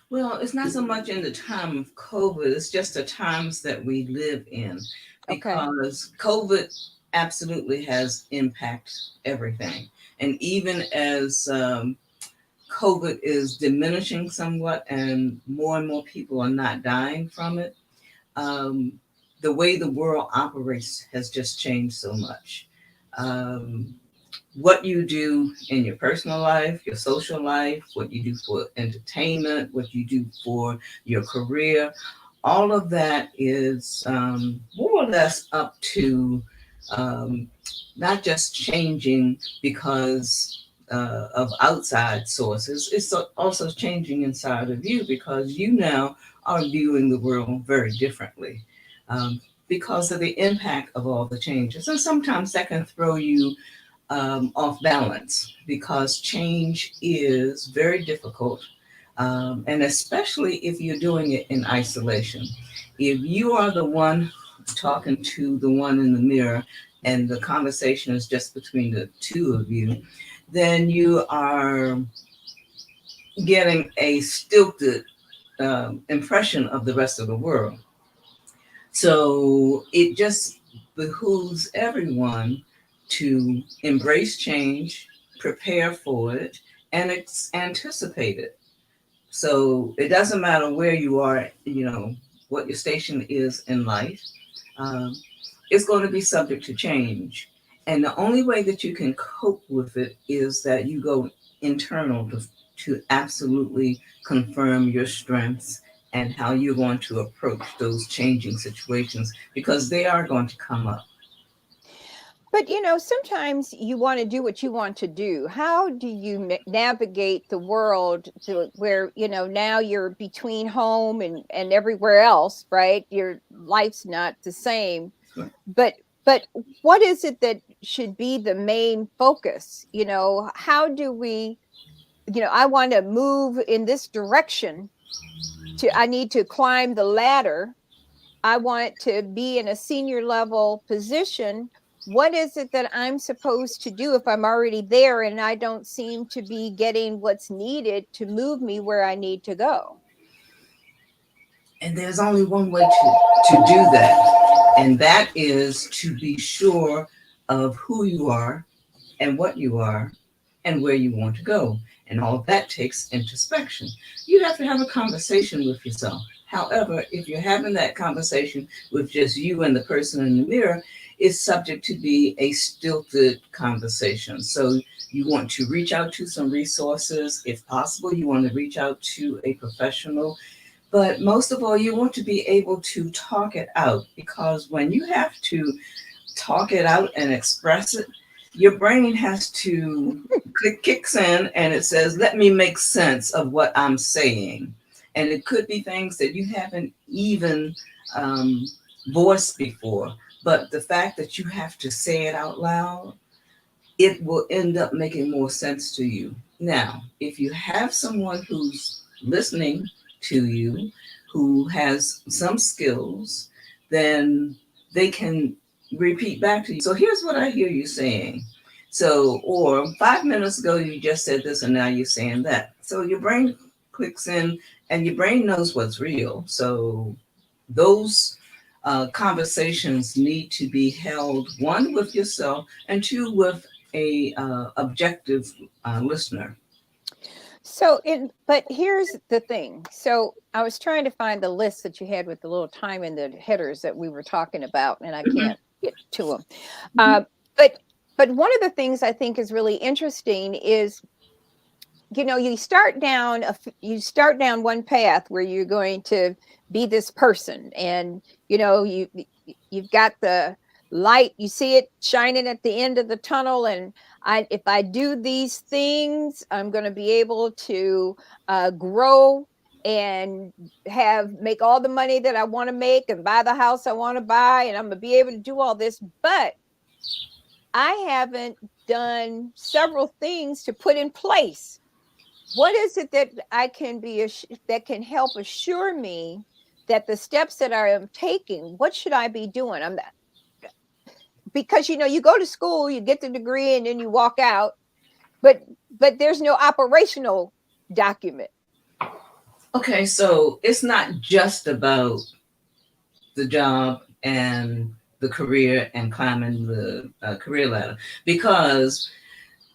Well, it's not so much in the time of COVID, it's just the times that we live in Okay. because COVID absolutely has impacted everything. And even as COVID is diminishing somewhat and more people are not dying from it, um, the way the world operates has just changed so much. Um, what you do in your personal life, your social life, what you do for entertainment, what you do for your career, all of that is more or less up to um, not just changing because of outside sources, it's also changing inside of you because you now are viewing the world very differently because of the impact of all the changes. And sometimes that can throw you off balance because change is very difficult. And especially if you're doing it in isolation. If you are the one talking to the one in the mirror and the conversation is just between the two of you, then you are getting a stilted impression of the rest of the world. So it just behooves everyone to embrace change, prepare for it, and anticipate it. So it doesn't matter where you are, what your station is in life, um, it's going to be subject to change. And the only way that you can cope with it is that you go internal to absolutely confirm your strengths and how you're going to approach those changing situations because they are going to come up. But sometimes you want to do what you want to do. How do you navigate the world to where now you're between home and everywhere else, right? Your life's not the same. Right. But what is it that should be the main focus? How do we, I want to move in this direction. I need to climb the ladder. I want to be in a senior level position. What is it that I'm supposed to do if I'm already there and I don't seem to be getting what's needed to move me where I need to go? And there's only one way to do that, and that is to be sure of who you are and what you are and where you want to go. And all of that takes introspection. You have to have a conversation with yourself. However, if you're having that conversation with just you and the person in the mirror, it's subject to be a stilted conversation. So you want to reach out to some resources. If possible, you want to reach out to a professional. But most of all, you want to be able to talk it out because when you have to talk it out and express it, your brain has to kicks in and it says, let me make sense of what I'm saying. And it could be things that you haven't even um, voiced before. But the fact that you have to say it out loud, it will end up making more sense to you. Now, if you have someone who's listening to you, who has some skills, then they can repeat back to you. So here's what I hear you saying. So, or 5 minutes ago, you just said this and now you're saying that. So your brain clicks in and your brain knows what's real. So those conversations need to be held, one with yourself and two with a objective listener. But here's the thing. So I was trying to find the list that you had with the little time in the headers that we were talking about, and I Mhm. can't get to them. Mhm. But one of the things I think is really interesting is, you start down one path where you're going to be this person, and you've got the light, you see it shining at the end of the tunnel, and if I do these things, I'm going to be able to grow and make all the money that I want to make and buy the house I want to buy, and I'm going to be able to do all this. But I haven't done several things to put in place. What is it that I can that can help assure me that the steps that I am taking, what should I be doing? Because you go to school, you get the degree, and then you walk out, but there's no operational document. Okay, so it's not just about the job and the career and climbing the career ladder because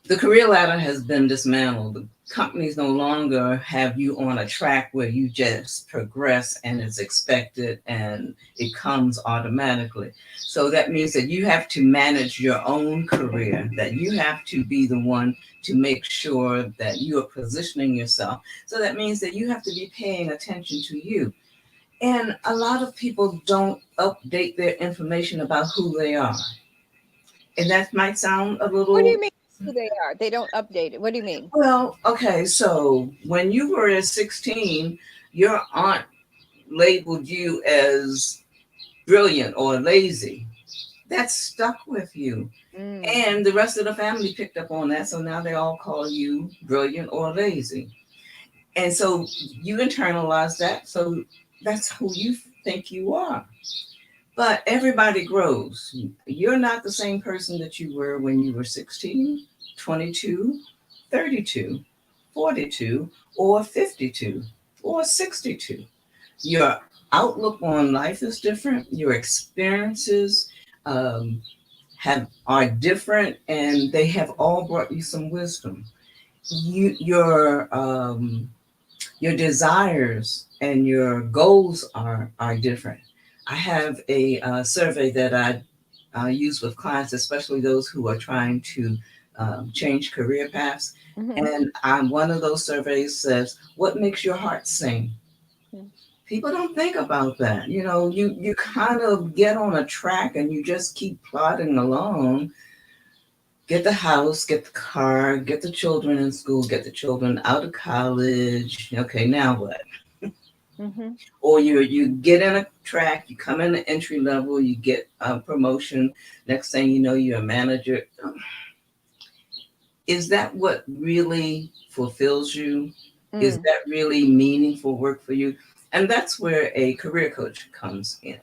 the career ladder has been dismantled. The companies no longer have you on a track where you just progress and it's expected and it comes automatically. So that means that you have to manage your own career, that you have to be the one to make sure that you are positioning yourself. So that means that you have to be paying attention to you. And a lot of people don't update their information about who they are. And that might sound a What do little you mean? who they are. They don't update it. What do you mean? Well, okay, so when you were at 16, your aunt labeled you as brilliant or lazy. That stuck with you. Mm, And the rest of the family picked up on that. So now they all call you brilliant or lazy. And so you internalize that. So that's who you think you are. But everybody grows. You're not the same person that you were when you were 16, 22, 32, 42, or 52, or 62. Your outlook on life is different. Your experiences um, are different, and they have all brought you some wisdom. You, your desires and your goals are different. I have a survey that I use with clients, especially those who are trying to change career paths. mm-hmm. And one of those surveys says, "What makes your heart sing?" People don't think about that. You know, you kind of get on a track and you just keep plodding along. Get the house, get the car, get the children in school, get the children out of college. Okay, now what? Mm-hmm. Or you get in a track, you come in the entry level, you get a promotion. Next thing you know, you're a manager. Is that what really fulfills you? Is Mm, that really meaningful work for you? And that's where a career coach comes in.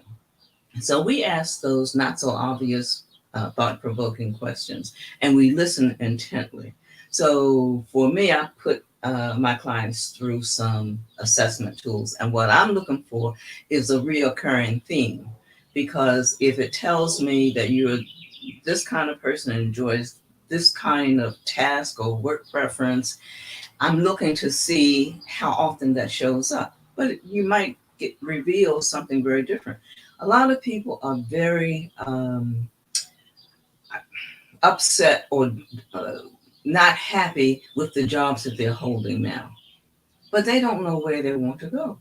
So we ask those not so obvious, thought provoking questions, and we listen intently. So for me, I put my clients through some assessment tools, and what I'm looking for is a reoccurring theme. Because if it tells me that you're this kind of person, enjoys this kind of task or work preference, I'm looking to see how often that shows up. But you might reveal something very different. A lot of people are very upset or uh, not happy with the jobs that they're holding now, but they don't know where they want to go.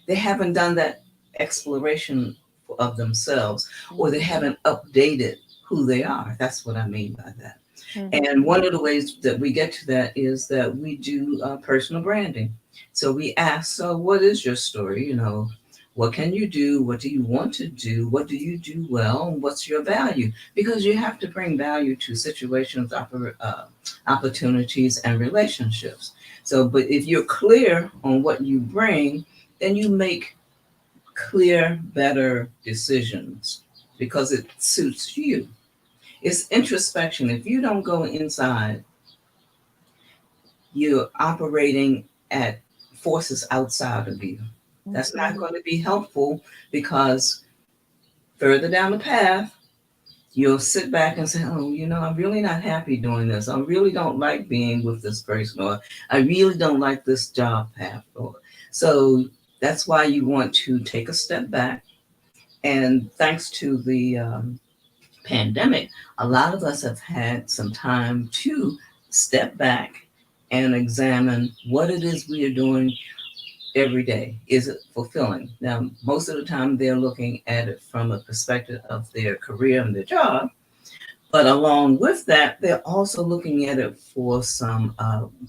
They haven't done that exploration of themselves, or they mm-hmm. haven't updated who they are. That's what I mean by that. Mm-hmm. And one of the ways that we get to that is that we do personal branding. So we ask, so what is your story? You know, what can you do? What do you want to do? What do you do well? And what's your value? Because you have to bring value to situations, opportunities, and relationships. So, but if you're clear on what you bring, then you make clear, better decisions because it suits you. It's introspection. If you don't go inside, you're operating at forces outside of you. That's not Mm-hmm. going to be helpful because further down the path, you'll sit back and say, oh, you know, I'm really not happy doing this. I really don't like being with this person, or I really don't like this job path. So that's why you want to take a step back. And thanks to the pandemic, a lot of us have had some time to step back and examine what it is we are doing every day. Is it fulfilling? Now, most of the time, they're looking at it from a perspective of their career and their job. But along with that, they're also looking at it for some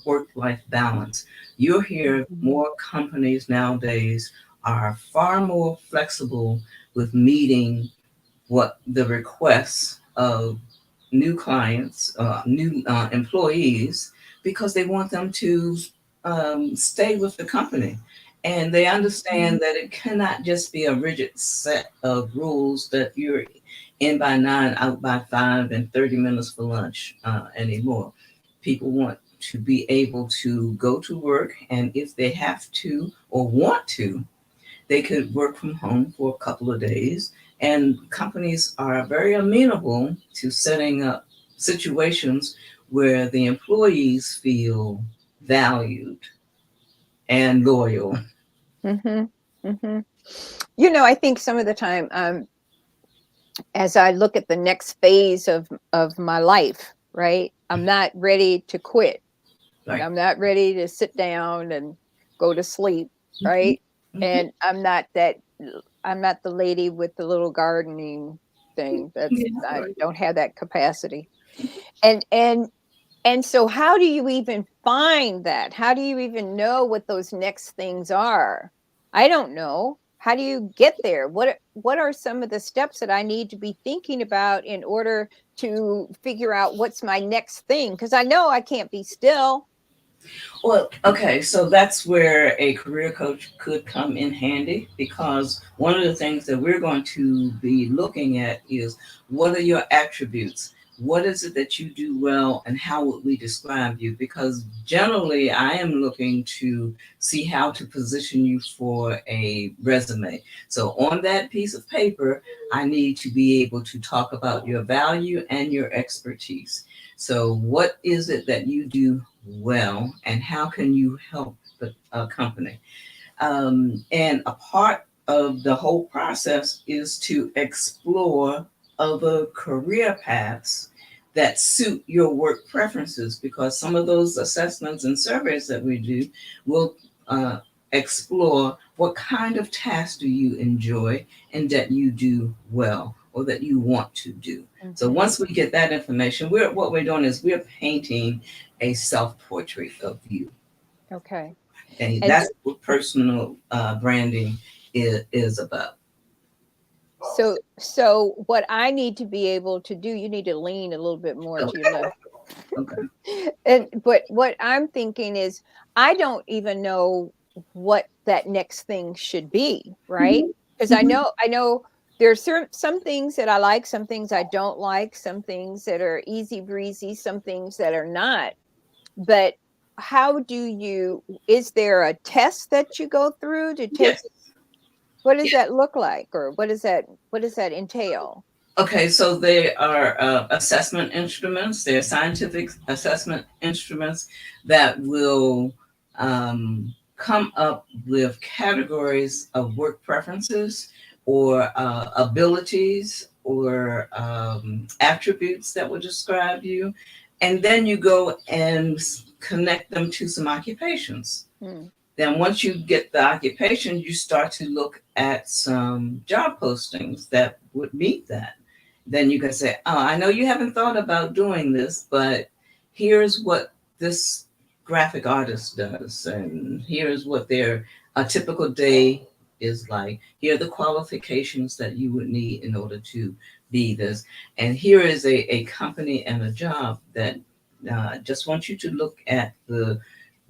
work life balance. You'll hear Mm-hmm. more companies nowadays are far more flexible with meeting what the requests of new clients, new employees, because they want them to stay with the company. And they Mm-hmm. understand that it cannot just be a rigid set of rules that you're in by 9, out by 5, and 30 minutes for lunch anymore. People want to be able to go to work, and if they have to or want to, they could work from home for a couple of days. And companies are very amenable to setting up situations where the employees feel valued and loyal. Mm-hmm. Mm-hmm. You know, I think some of the time, as I look at the next phase of my life, right? I'm not ready to quit. Right. I'm not ready to sit down and go to sleep, Mhm, right? mhm. And I'm not the lady with the little gardening thing. That's Yeah, I right. don't have that capacity. And And so how do you even find that? How do you even know what those next things are? I don't know. How do you get there? What are some of the steps that I need to be thinking about in order to figure out what's my next thing? Because I know I can't be still. Well, okay, so that's where a career coach could come in handy, because one of the things that we're going to be looking at is, what are your attributes? What is it that you do well, and how would we describe you? Because generally, I am looking to see how to position you for a resume. So, on that piece of paper, I need to be able to talk about your value and your expertise. So, what is it that you do well, and how can you help the company? And a part of the whole process is to explore other career paths that suit your work preferences, because some of those assessments and surveys that we do will uh, explore what kind of tasks do you enjoy and that you do well or that you want to do. So Mhm. once we get that information, what we're doing is we're painting a self-portrait of you. Okay. And And that's what personal branding is about. so what I need to be able to do, you need to lean a little bit more to your Okay. left. Okay. And but what I'm thinking is I don't even know what that next thing should be, right? Mhm. Because Mhm. I know there's some things that I like, some things I don't like, some things that are easy breezy, some things that are not. But how do you, is there a test that you go through to take, Yes. what does that look like? Or what does that entail? Okay, so they are assessment instruments. They're scientific assessment instruments that will come up with categories of work preferences or abilities or attributes that will describe you. And then you go and connect them to some occupations. Hmm. Then once you get the occupation, you start to look at some job postings that would meet that. Then you can say, oh, I know you haven't thought about doing this, but here's what this graphic artist does, and here's what their a typical day is like. Here are the qualifications that you would need in order to be this. And here is a company and a job that just want you to look at the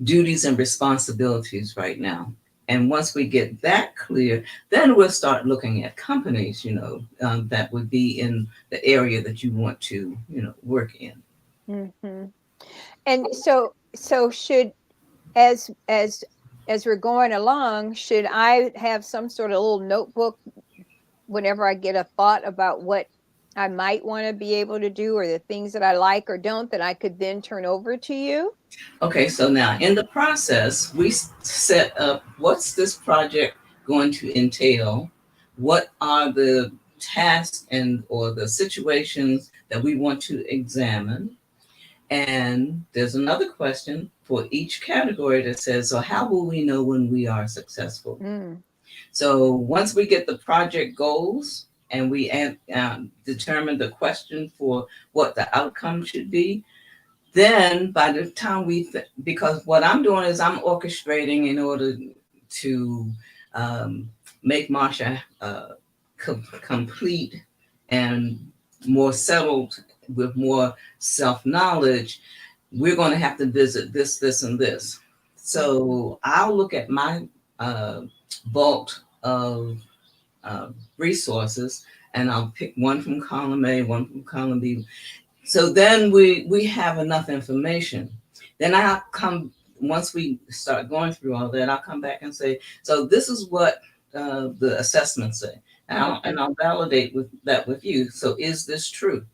duties and responsibilities right now. And once we get that clear, then we'll start looking at companies, that would be in the area that you want to, work in. Hmm. And so should, as as as we're going along, should I have some sort of little notebook whenever I get a thought about what I might want to be able to do or the things that I like or don't that I could then turn over to you? Okay, so now in the process, we set up what's this project going to entail? What are the tasks and or the situations that we want to examine? And there's another question for each category that says, so how will we know when we are successful? Mm. So once we get the project goals and we determine the question for what the outcome should be, then by the time because what I'm doing is I'm orchestrating in order to um, make Marsha complete and more settled with more self knowledge. We're going to have to visit this, this, and this. Mhm. So I'll look at my uh, vault of uh, resources, and I'll pick one from column A, one from column B. So then we have enough information. Then I'll come once we start going through all that. I'll come back and say, so this is what the assessments say, and Okay. I'll validate with that with you. So is this true?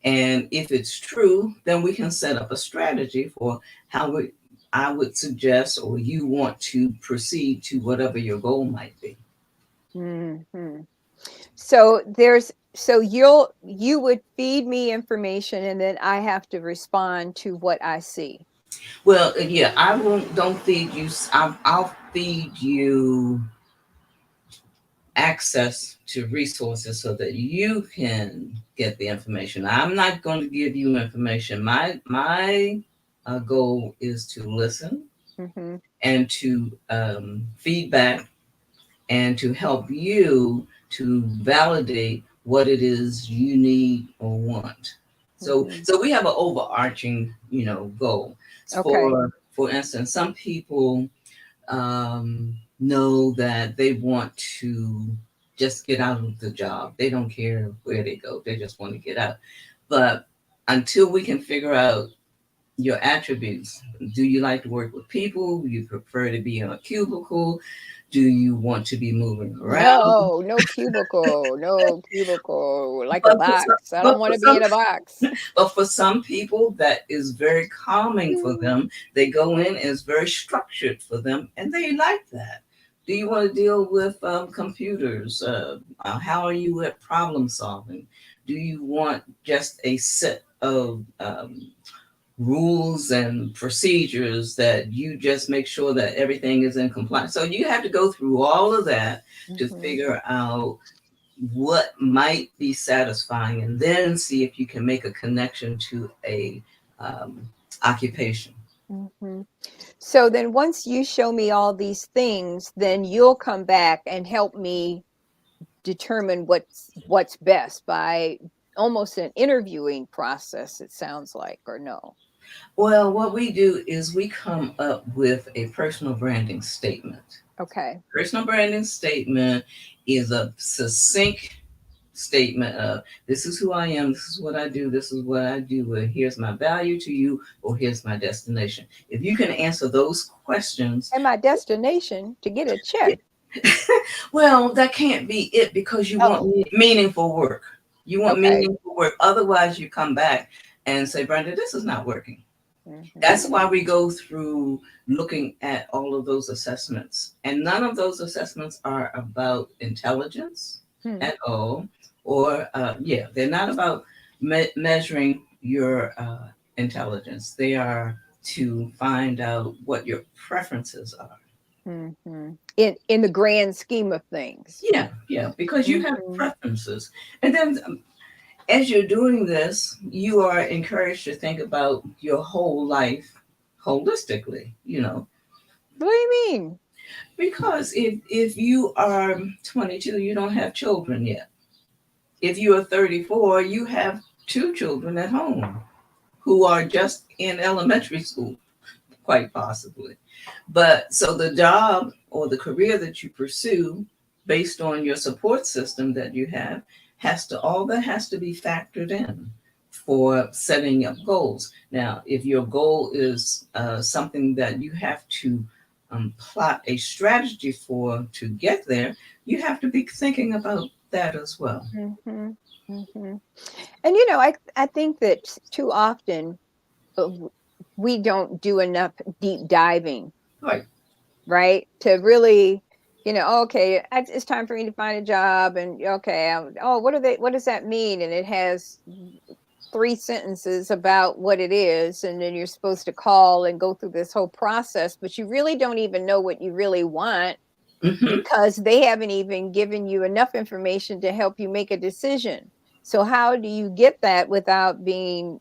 And if it's true, then we can set up a strategy for how I would suggest or you want to proceed to whatever your goal might be. Hmm. So you would feed me information and then I have to respond to what I see. Well, yeah, I won't. Don't feed you. I'll feed you access to resources so that you can get the information. I'm not going to give you information. My goal is to listen Mm-hmm. and to feedback and to help you to validate what it is you need or want. So, Mm-hmm. so we have an overarching, goal. Okay. For instance, some people know that they want to just get out of the job. They don't care where they go. They just want to get out. But until we can figure out your attributes, do you like to work with people? Do you prefer to be in a cubicle? Do you want to be moving around? No, no cubicle, no cubicle, like a But for some, box. I don't but want for to be some, in a box. but for some people, that is very calming for Mm. them. They go in, it's very structured for them, and they like that. Do you want to deal with computers? How are you at problem solving? Do you want just a set of rules and procedures that you just make sure that everything is in compliance? So you have to go through all of that to Mhm, figure out what might be satisfying, and then see if you can make a connection to a um, occupation. mhm. So then once you show me all these things, then you'll come back and help me determine what's best by almost an interviewing process, it sounds like, or no. Well, what we do is we come up with a personal branding statement. Okay. Personal branding statement is a succinct statement of, this is who I am, this is what I do, this is what I do, or here's my value to you, or here's my destination. If you can answer those questions, And my destination to get a check. well, that can't be it, because you want Oh, meaningful work. You want okay. meaningful work. Otherwise, you come back and say, Brenda, this is not working. That's Mhm, why we go through looking at all of those assessments. And none of those assessments are about intelligence hmm, at all. Or, yeah, they're not about measuring your intelligence. They are to find out what your preferences are. mhm. In the grand scheme of things. Yeah, yeah, because you have Mhm, preferences. And then as you're doing this, you are encouraged to think about your whole life holistically. what do you mean? Because if you are 22, you don't have children yet. If you are 34, you have two children at home who are just in elementary school, quite possibly. But so the job or the career that you pursue based on your support system that you have all that has to be factored in for setting up goals. Now, if your goal is something that you have to plot a strategy for to get there, you have to be thinking about that as well. Mhm, mhm. And I think that too often we don't do enough deep diving, Right. right? To really, okay, it's time for me to find a job, and okay, oh, what does that mean? And it has three sentences about what it is, and then you're supposed to call and go through this whole process, but you really don't even know what you really want Hmm. because they haven't even given you enough information to help you make a decision. So how do you get that without being,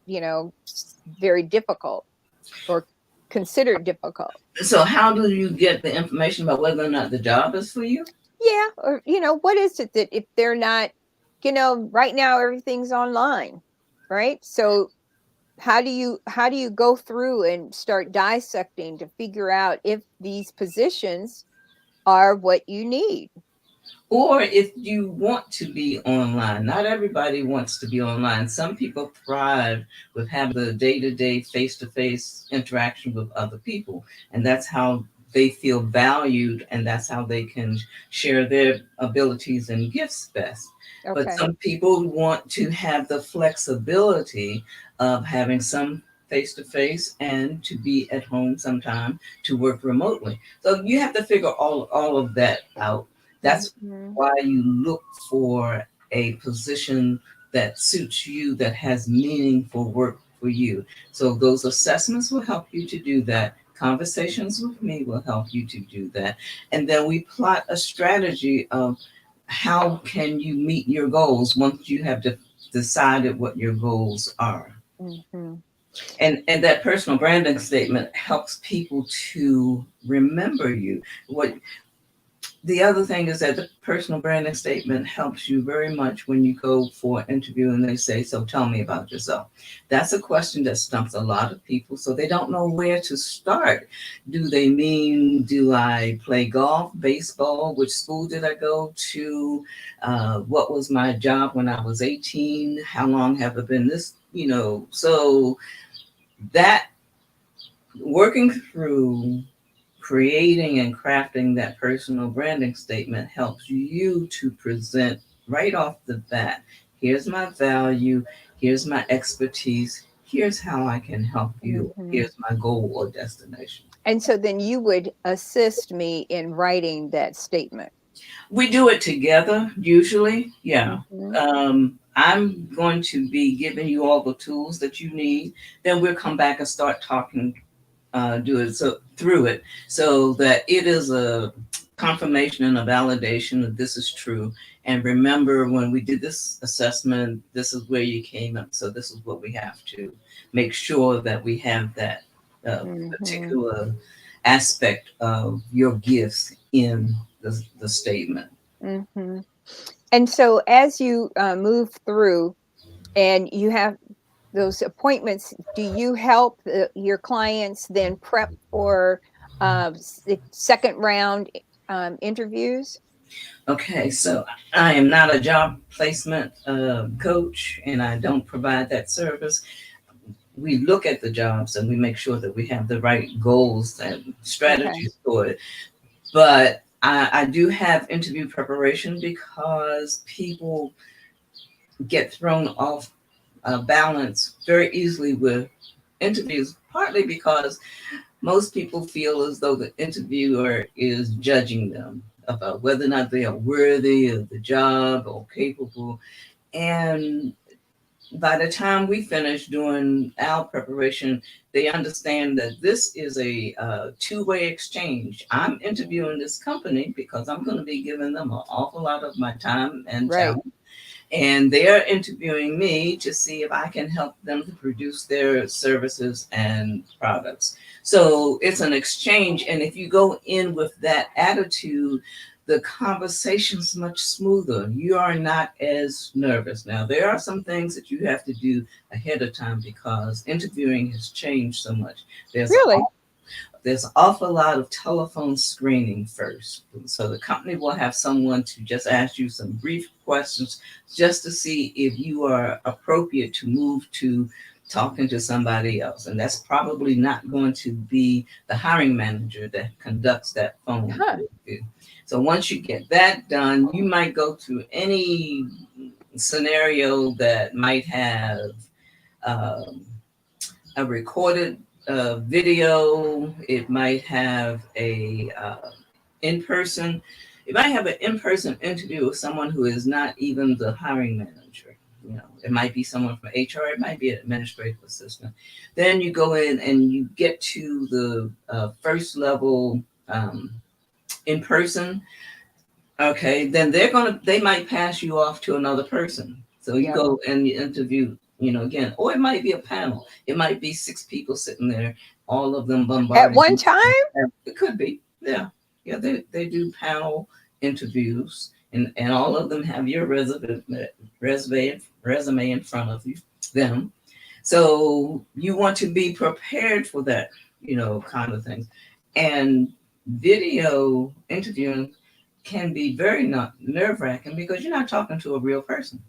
very difficult or considered difficult? So, how do you get the information about whether or not the job is for you? Yeah, or what is it that if they're not, right now everything's online, right? So how do you go through and start dissecting to figure out if these positions are what you need? Or if you want to be online. Not everybody wants to be online. Some people thrive with having the day to day, face to face interaction with other people. And that's how they feel valued, and that's how they can share their abilities and gifts best. But Okay. some people want to have the flexibility of having some face to face and to be at home sometime to work remotely. So you have to figure all of that out. That's Mhm. why you look for a position that suits you, that has meaningful work for you. So those assessments will help you to do that. Conversations with me will help you to do that. And then we plot a strategy of how can you meet your goals once you have decided what your goals are? Mm-hmm. And that personal branding statement helps people to remember you. What the other thing is that the personal branding statement helps you very much when you go for an interview and they say, "So tell me about yourself." That's a question that stumps a lot of people. So they don't know where to start. Do they mean, do I play golf, baseball? Which school did I go to? What was my job when I was 18? How long have I been this? So that working through creating and crafting that personal branding statement helps you to present right off the bat, here's my value, here's my expertise, here's how I can help you, Mm-hmm. here's my goal or destination. And so then you would assist me in writing that statement. We do it together usually. Yeah. Mm-hmm. I'm going to be giving you all the tools that you need. Then we'll come back and start talking, do it so through it, so that it is a confirmation and a validation that this is true. And remember, when we did this assessment, this is where you came up. So this is what we have to make sure that we have that Mm-hmm. particular aspect of your gifts in the statement. Mm-hmm. And so as you move through and you have those appointments, do you help your clients then prep for second round interviews? Okay, so I am not a job placement coach and I don't provide that service. We look at the jobs and we make sure that we have the right goals and Okay. strategies for it. But I do have interview preparation because people get thrown off balance very easily with interviews, partly because most people feel as though the interviewer is judging them about whether or not they are worthy of the job or capable. And by the time we finish doing our preparation, they understand that this is a two-way exchange. I'm interviewing this company because I'm going to be giving them an awful lot of my time and Right. talent, and they're interviewing me to see if I can help them to produce their services and products. So it's an exchange, and if you go in with that attitude, the conversation's much smoother. You are not as nervous. Now, there are some things that you have to do ahead of time because interviewing has changed so much. There's a Really? there's an awful lot of telephone screening first. So the company will have someone to just ask you some brief questions just to see if you are appropriate to move to talking to somebody else. And that's probably not going to be the hiring manager that conducts that phone Huh. interview. So once you get that done, you might go to any scenario that might have um, a recorded video. It might have a in-person. It might have an in-person interview with someone who is not even the hiring manager. It might be someone from HR. It might be an administrative assistant. Then you go in and you get to the first level in person. Okay, then they might pass you off to another person. So you Yeah. go and you interview, again, or it might be a panel. It might be six people sitting there, all of them At bombarding. one time? It could be, yeah, yeah. They do panel interviews, and all of them have your resume in front of them. So you want to be prepared for that, kind of things. And video interviewing can be very not nerve wracking because you're not talking to a real person.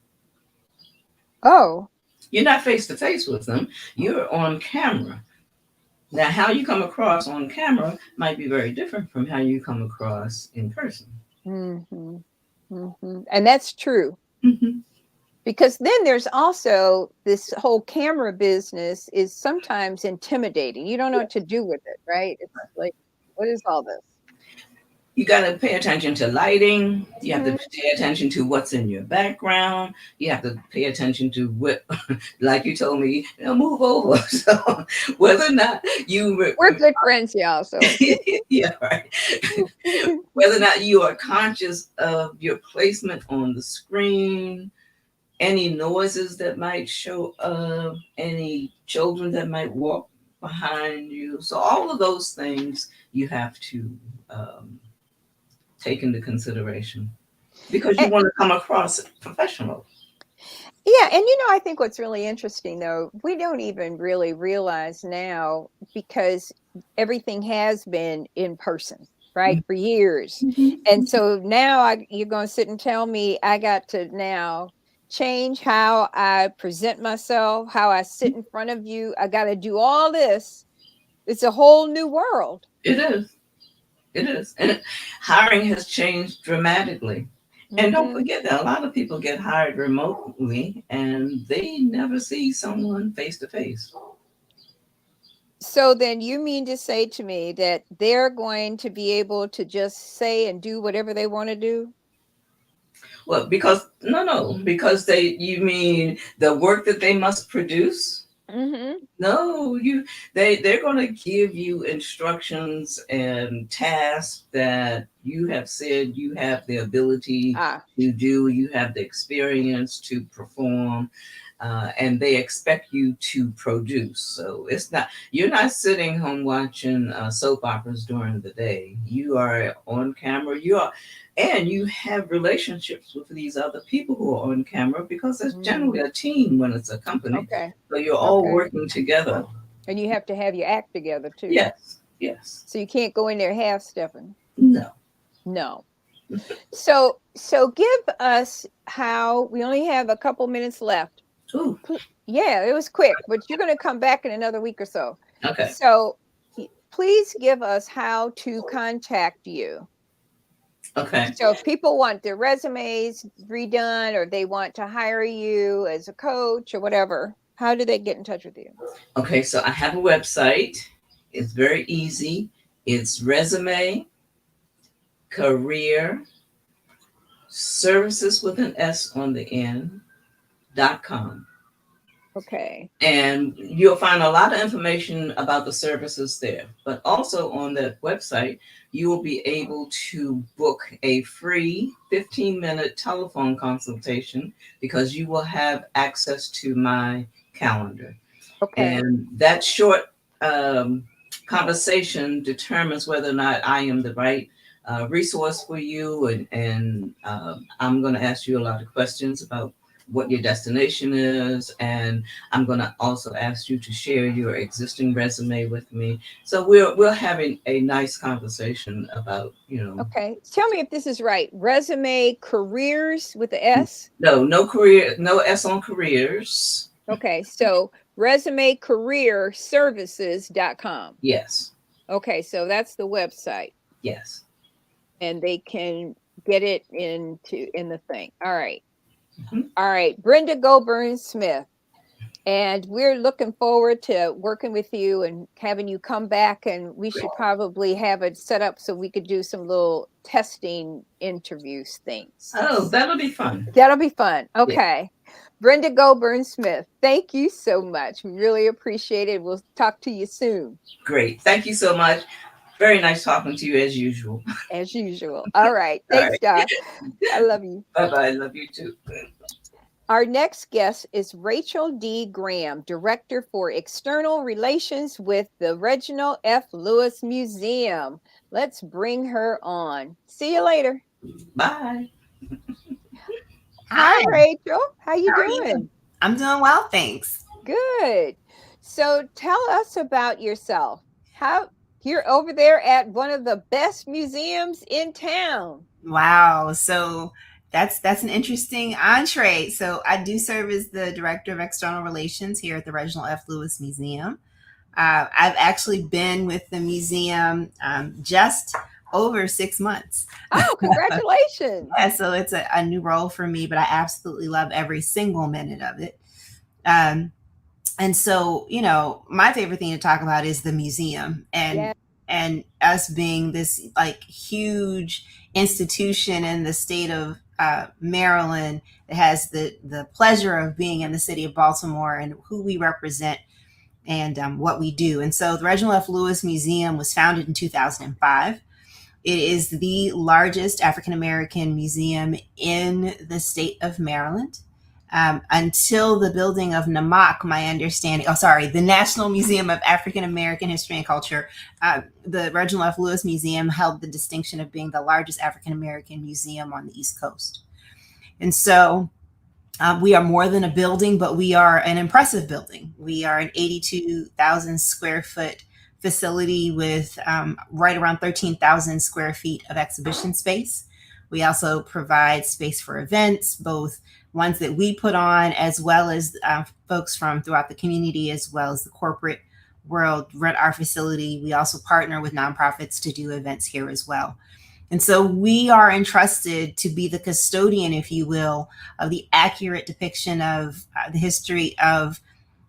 Oh. You're not face to face with them. You're on camera. Now, how you come across on camera might be very different from how you come across in person. Mm-hmm. Mm-hmm. And that's true. Mhm. Because then there's also this whole camera business is sometimes intimidating. You don't know what to do with it, right? It's like, what is all this? You got to pay attention to lighting. You have to Mhm. pay attention to what's in your background. You have to pay attention to what, like you told me, move over. So whether or not you, We're good friends, y'all. So yeah, right. whether or not you are conscious of your placement on the screen, any noises that might show up, any children that might walk behind you. So all of those things you have to um, take into consideration because you And, want to come across professional. yeah, and I think what's really interesting though, we don't even really realize now because everything has been in person, right, for years. And so now you're going to sit and tell me I got to now change how I present myself, how I sit in front of you. I got to do all this. It's a whole new world. It is. It is. And hiring has changed dramatically. And don't Hmm. forget that a lot of people get hired remotely and they never see someone face to face. So then you mean to say to me that they're going to be able to just say and do whatever they want to do? Well, because no, because you mean the work that they must produce? Hmm. No, they're going to give you instructions and tasks that you have said you have the ability Ah, to do, you have the experience to perform, and they expect you to produce. So you're not sitting home watching soap operas during the day. You are on camera. And you have relationships with these other people who are on camera because it's generally a team when it's a company. okay. So you're all Okay. working together. And you have to have your act together too. Yes, yes. So you can't go in there half stepping. No. No. So give us how we only have a couple minutes left. Ooh, Yeah, it was quick, but you're going to come back in another week or so. okay. So please give us how to contact you. Okay. So if people want their resumes redone or they want to hire you as a coach or whatever, how do they get in touch with you? Okay, so I have a website. It's very easy. It's resume, career, services with an S on the end.com. Okay. And you'll find a lot of information about the services there. But also on that website, you will be able to book a free 15-minute telephone consultation because you will have access to my calendar. Okay. And that short conversation determines whether or not I am the right resource for you. And I'm going to ask you a lot of questions about what your destination is. And I'm going to also ask you to share your existing resume with me. So we're having a nice conversation about, Okay. Tell me if this is right. Resume careers with the S. no career, no S on careers. Okay. So resume career services.com. Yes. Okay. So that's the website Yes. and they can get it in the thing. All right. Mhm. All right. Brenda Goburn Smith. And we're looking forward to working with you and having you come back. And we should probably have it set up so we could do some little testing interviews things. Oh, that'll be fun. That'll be fun. Yeah. Okay. Brenda Goburn Smith, thank you so much. We really appreciate it. We'll talk to you soon. Great. Thank you so much. Very nice talking to you as usual. As usual. All right. All Thanks, right. Doc. I love you. Bye-bye. Love you too. Our next guest is Rachel D. Graham, Director for External Relations with the Reginald F. Lewis Museum. Let's bring her on. See you later. Bye. Hi, Hi, Rachel. How you how are you? doing? I'm doing well, thanks. Good. So tell us about yourself. How you're over there at one of the best museums in town. Wow. So that's an interesting entree. So I do serve as the Director of External Relations here at the Reginald F. Lewis Museum. I've actually been with the museum just over 6 months. Oh, congratulations. Yeah, so it's a new role for me, but I absolutely love every single minute of it. And so, my favorite thing to talk about is the museum Yeah. and us being this like huge institution in the state of Maryland that has the pleasure of being in the city of Baltimore and who we represent and what we do. And so the Reginald F. Lewis Museum was founded in 2005. It is the largest African American museum in the state of Maryland. Until the building of NAMAC, my understanding, the National Museum of African American History and Culture, the Reginald F. Lewis Museum held the distinction of being the largest African American museum on the East Coast. And so we are more than a building, but we are an impressive building. We are an 82,000 square foot facility with right around 13,000 square feet of exhibition space. We also provide space for events, both ones that we put on, as well as folks from throughout the community, as well as the corporate world rent our facility. We also partner with nonprofits to do events here as well. And so we are entrusted to be the custodian, if you will, of the accurate depiction of the history of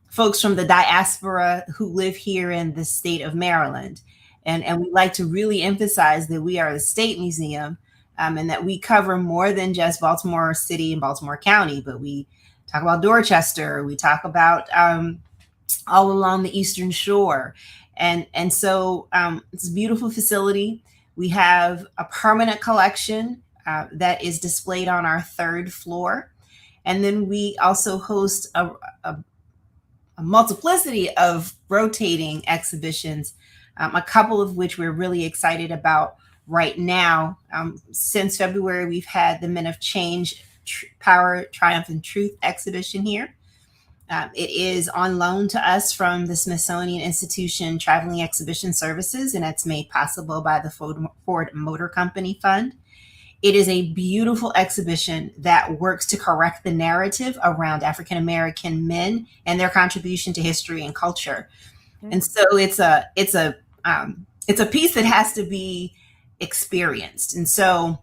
folks from the diaspora who live here in the state of Maryland. And we like to really emphasize that we are a state museum, and that we cover more than just Baltimore City and Baltimore County, but we talk about Dorchester, we talk about all along the Eastern Shore. And so it's a beautiful facility. We have a permanent collection that is displayed on our third floor. And then we also host a multiplicity of rotating exhibitions, a couple of which we're really excited about right now. Since February, we've had the Men of Change, Power, Triumph, and Truth exhibition here. It is on loan to us from the Smithsonian Institution Traveling Exhibition Services, and it's made possible by the Ford Motor Company Fund. It is a beautiful exhibition that works to correct the narrative around African American men and their contribution to history and culture. And so it's a piece that has to be experienced. And so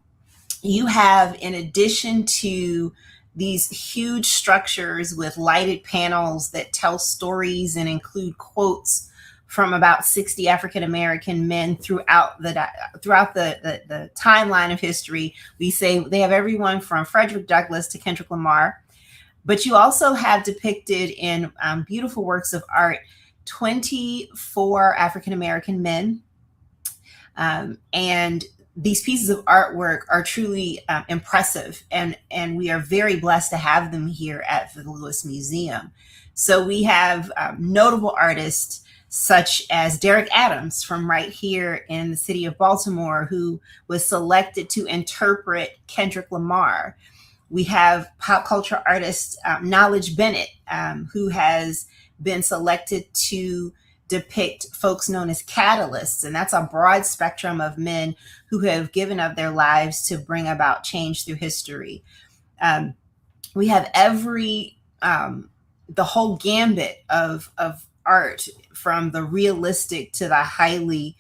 you have, in addition to these huge structures with lighted panels that tell stories and include quotes from about 60 African American men throughout the timeline of history. We say they have everyone from Frederick Douglass to Kendrick Lamar, but you also have depicted in beautiful works of art 24 African American men. And these pieces of artwork are truly impressive, and we are very blessed to have them here at the Lewis Museum. So we have notable artists such as Derek Adams from right here in the city of Baltimore, who was selected to interpret Kendrick Lamar. We have pop culture artist Knowledge Bennett, who has been selected to depict folks known as catalysts. And that's a broad spectrum of men who have given up their lives to bring about change through history. We have the whole gambit of art, from the realistic to the highly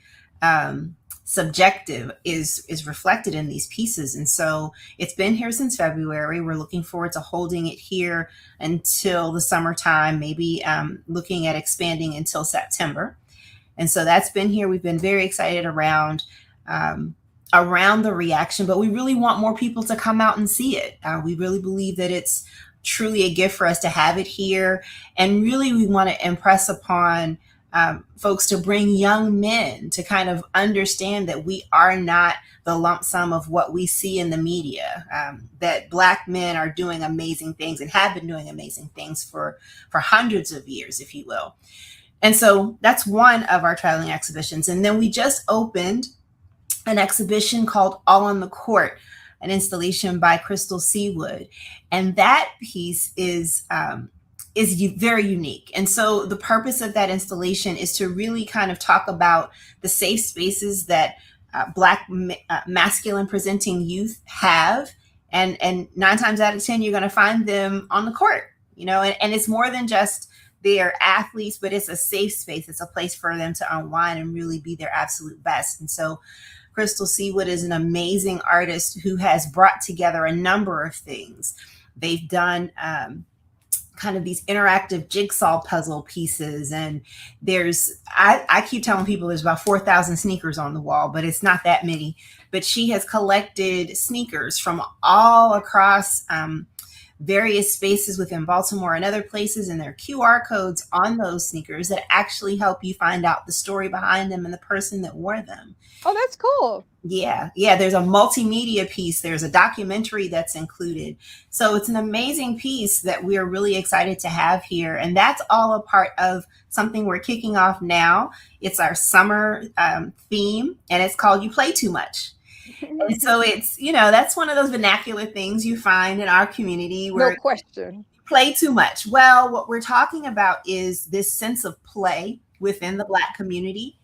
subjective is reflected in these pieces. And so it's been here since February. We're looking forward to holding it here until the summertime, maybe looking at expanding until September. And so that's been here. We've been very excited around the reaction, but we really want more people to come out and see it. We really believe that it's truly a gift for us to have it here. And really, we want to impress upon folks to bring young men to kind of understand that we are not the lump sum of what we see in the media, that Black men are doing amazing things and have been doing amazing things for hundreds of years, if you will. And so that's one of our traveling exhibitions. And then we just opened an exhibition called All on the Court, an installation by Crystal Seawood. And that piece is very unique. And so the purpose of that installation is to really kind of talk about the safe spaces that Black masculine presenting youth have. And 9 times out of 10, you're going to find them on the court, and it's more than just they're athletes, but it's a safe space. It's a place for them to unwind and really be their absolute best. And so Crystal Seawood is an amazing artist who has brought together a number of things. They've done kind of these interactive jigsaw puzzle pieces. And I keep telling people there's about 4,000 sneakers on the wall, but it's not that many. But she has collected sneakers from all across various spaces within Baltimore and other places, and there are QR codes on those sneakers that actually help you find out the story behind them and the person that wore them. Oh, that's cool. Yeah, there's a multimedia piece, there's a documentary that's included. So it's an amazing piece that we're really excited to have here. And that's all a part of something we're kicking off now. It's our summer theme, and it's called You Play Too Much. And so it's, that's one of those vernacular things you find in our community where No question. play too much. Well, what we're talking about is this sense of play within the Black community,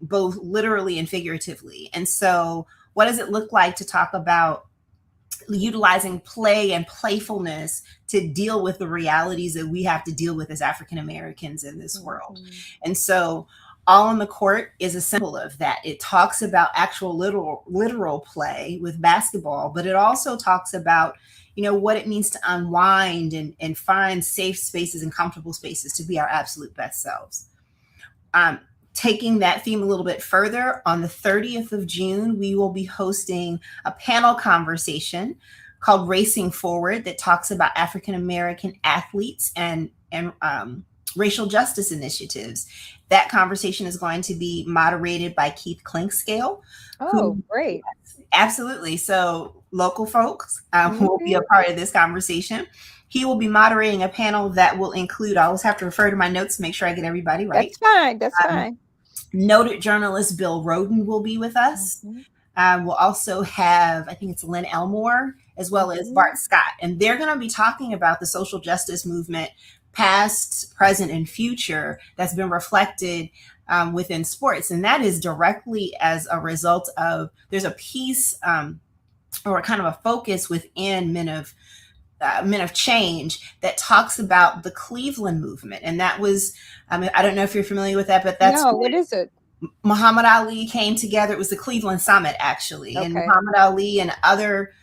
both literally and figuratively. And so what does it look like to talk about utilizing play and playfulness to deal with the realities that we have to deal with as African Americans in this world? And so All on the Court is a symbol of that. It talks about actual literal play with basketball, but it also talks about, what it means to unwind and find safe spaces and comfortable spaces to be our absolute best selves. Taking that theme a little bit further, on the 30th of June, we will be hosting a panel conversation called Racing Forward that talks about African American athletes and racial justice initiatives. That conversation is going to be moderated by Keith Clinkscale. Oh, great. Absolutely. So local folks will be a part of this conversation. He will be moderating a panel that will include, I always have to refer to my notes to make sure I get everybody right. That's fine. Noted journalist Bill Roden will be with us. We'll also have, I think it's Lynn Elmore, as well as Bart Scott. And they're going to be talking about the social justice movement, past, present, and future, that's been reflected within sports. And that is directly as a result of, there's a piece or kind of a focus within Men of Change that talks about the Cleveland movement. And that was, I don't know if you're familiar with that, but that's what is it? Muhammad Ali came together. It was the Cleveland Summit, actually. Okay. And Muhammad Ali and other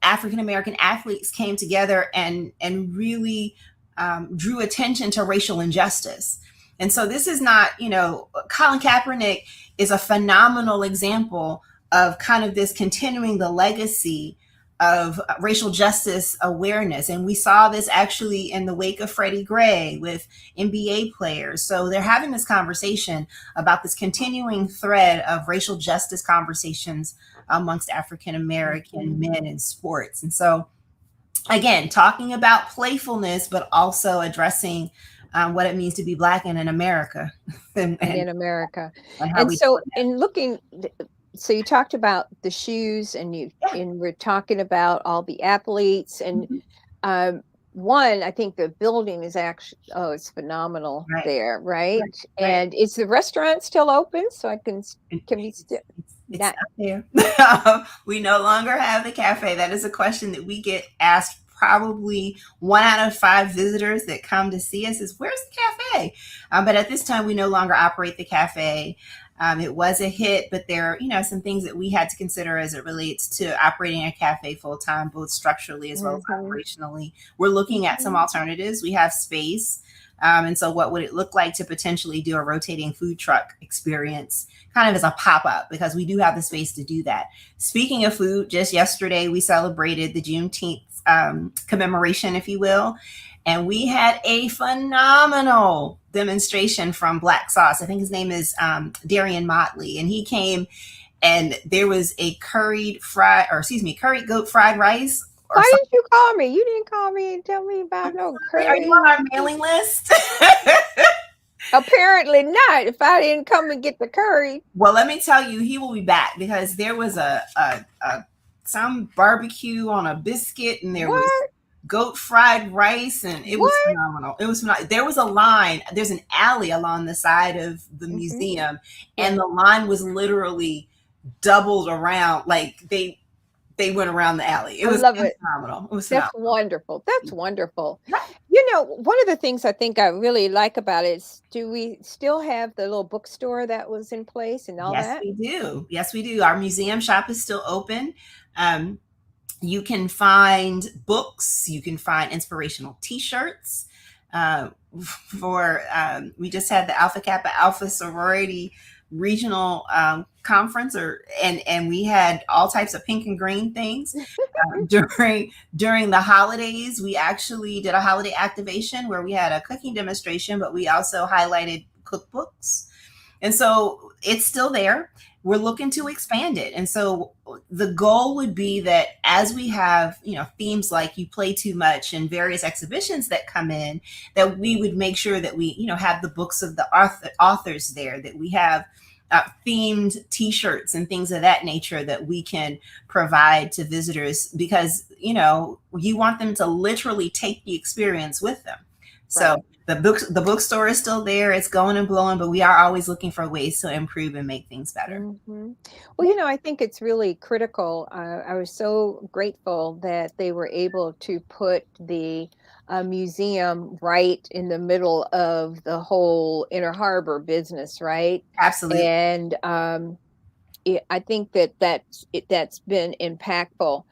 African-American athletes came together and really drew attention to racial injustice. And so this is not, Colin Kaepernick is a phenomenal example of kind of this continuing the legacy of racial justice awareness. And we saw this actually in the wake of Freddie Gray with NBA players. So they're having this conversation about this continuing thread of racial justice conversations amongst African-American men in sports. And so, again, talking about playfulness, but also addressing what it means to be Black and in America. In America. And so in looking... So you talked about the shoes, and we're talking about all the athletes, and I think the building is actually, it's phenomenal there, right? And is the restaurant still open? So can we still? It's not there. We no longer have the cafe. That is a question that we get asked. Probably 1 out of 5 visitors that come to see us is, where's the cafe? But at this time, we no longer operate the cafe. It was a hit, but there are, some things that we had to consider as it relates to operating a cafe full time, both structurally as well as operationally. We're looking at some alternatives. We have space. And so what would it look like to potentially do a rotating food truck experience kind of as a pop-up, because we do have the space to do that. Speaking of food, just yesterday, we celebrated the Juneteenth commemoration, if you will. And we had a phenomenal demonstration from Black Sauce. I think his name is Darian Motley. And he came, and there was a curried goat fried rice. Why didn't you call me? You didn't call me and tell me about no curry. Are you on our mailing list? Apparently not. If I didn't come and get the curry. Well, let me tell you, he will be back, because there was some barbecue on a biscuit, and there was goat fried rice, and it was phenomenal. It was phenomenal. There was a line. There's an alley along the side of the museum, and the line was literally doubled around. Like they went around the alley. It was phenomenal. It was phenomenal. That's wonderful. That's wonderful. One of the things I think I really like about it is, do we still have the little bookstore that was in place and all that? Yes, we do. Our museum shop is still open. You can find books. You can find inspirational T-shirts. We just had the Alpha Kappa Alpha Sorority Regional Conference, and we had all types of pink and green things during the holidays. We actually did a holiday activation where we had a cooking demonstration, but we also highlighted cookbooks. And so it's still there. we're looking to expand it. And so the goal would be that as we have, themes like You Play Too Much and various exhibitions that come in, that we would make sure that we, have the books of the authors there, that we have themed t-shirts and things of that nature that we can provide to visitors, because, you want them to literally take the experience with them. So the bookstore is still there. It's going and blowing, but we are always looking for ways to improve and make things better. Mm-hmm. Well, I think it's really critical. I was so grateful that they were able to put the museum right in the middle of the whole Inner Harbor business, right? Absolutely. And I think that's been impactful.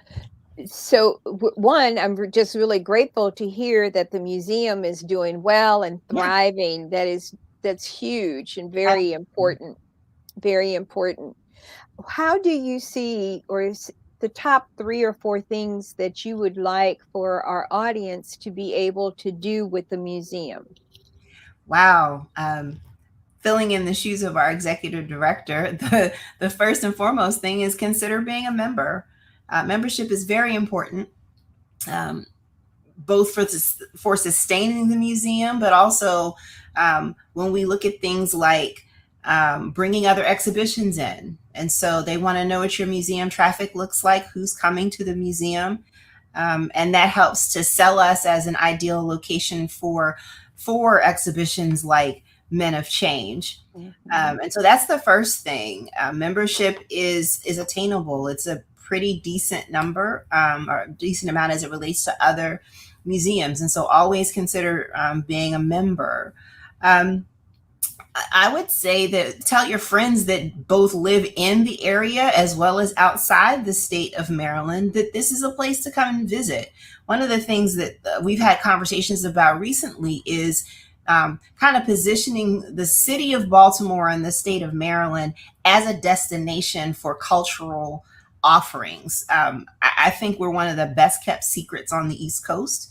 So one, I'm just really grateful to hear that the museum is doing well and thriving. That's huge and very important. Very important. How do you see, or is the top 3 or 4 things that you would like for our audience to be able to do with the museum? Wow. Filling in the shoes of our executive director, the first and foremost thing is consider being a member. Membership is very important, both for sustaining the museum, but also when we look at things like bringing other exhibitions in. And so they want to know what your museum traffic looks like, who's coming to the museum. And that helps to sell us as an ideal location for exhibitions like Men of Change. Mm-hmm. And so that's the first thing. Membership is attainable. It's a pretty decent number, or decent amount as it relates to other museums. And so always consider being a member. I would say that tell your friends that both live in the area as well as outside the state of Maryland that this is a place to come and visit. One of the things that we've had conversations about recently is kind of positioning the city of Baltimore and the state of Maryland as a destination for cultural offerings. I think we're one of the best kept secrets on the East Coast.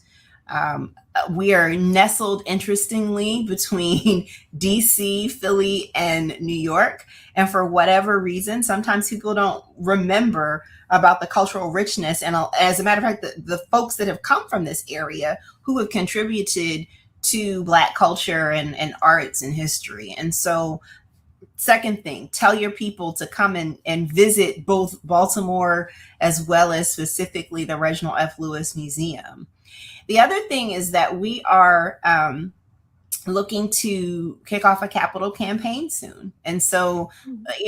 We are nestled, interestingly, between DC, Philly, and New York. And for whatever reason, sometimes people don't remember about the cultural richness. And as a matter of fact, the folks that have come from this area who have contributed to Black culture and arts and history. And so, second thing, tell your people to come and visit both Baltimore as well as specifically the Reginald F. Lewis Museum. The other thing is that we are looking to kick off a capital campaign soon. And so,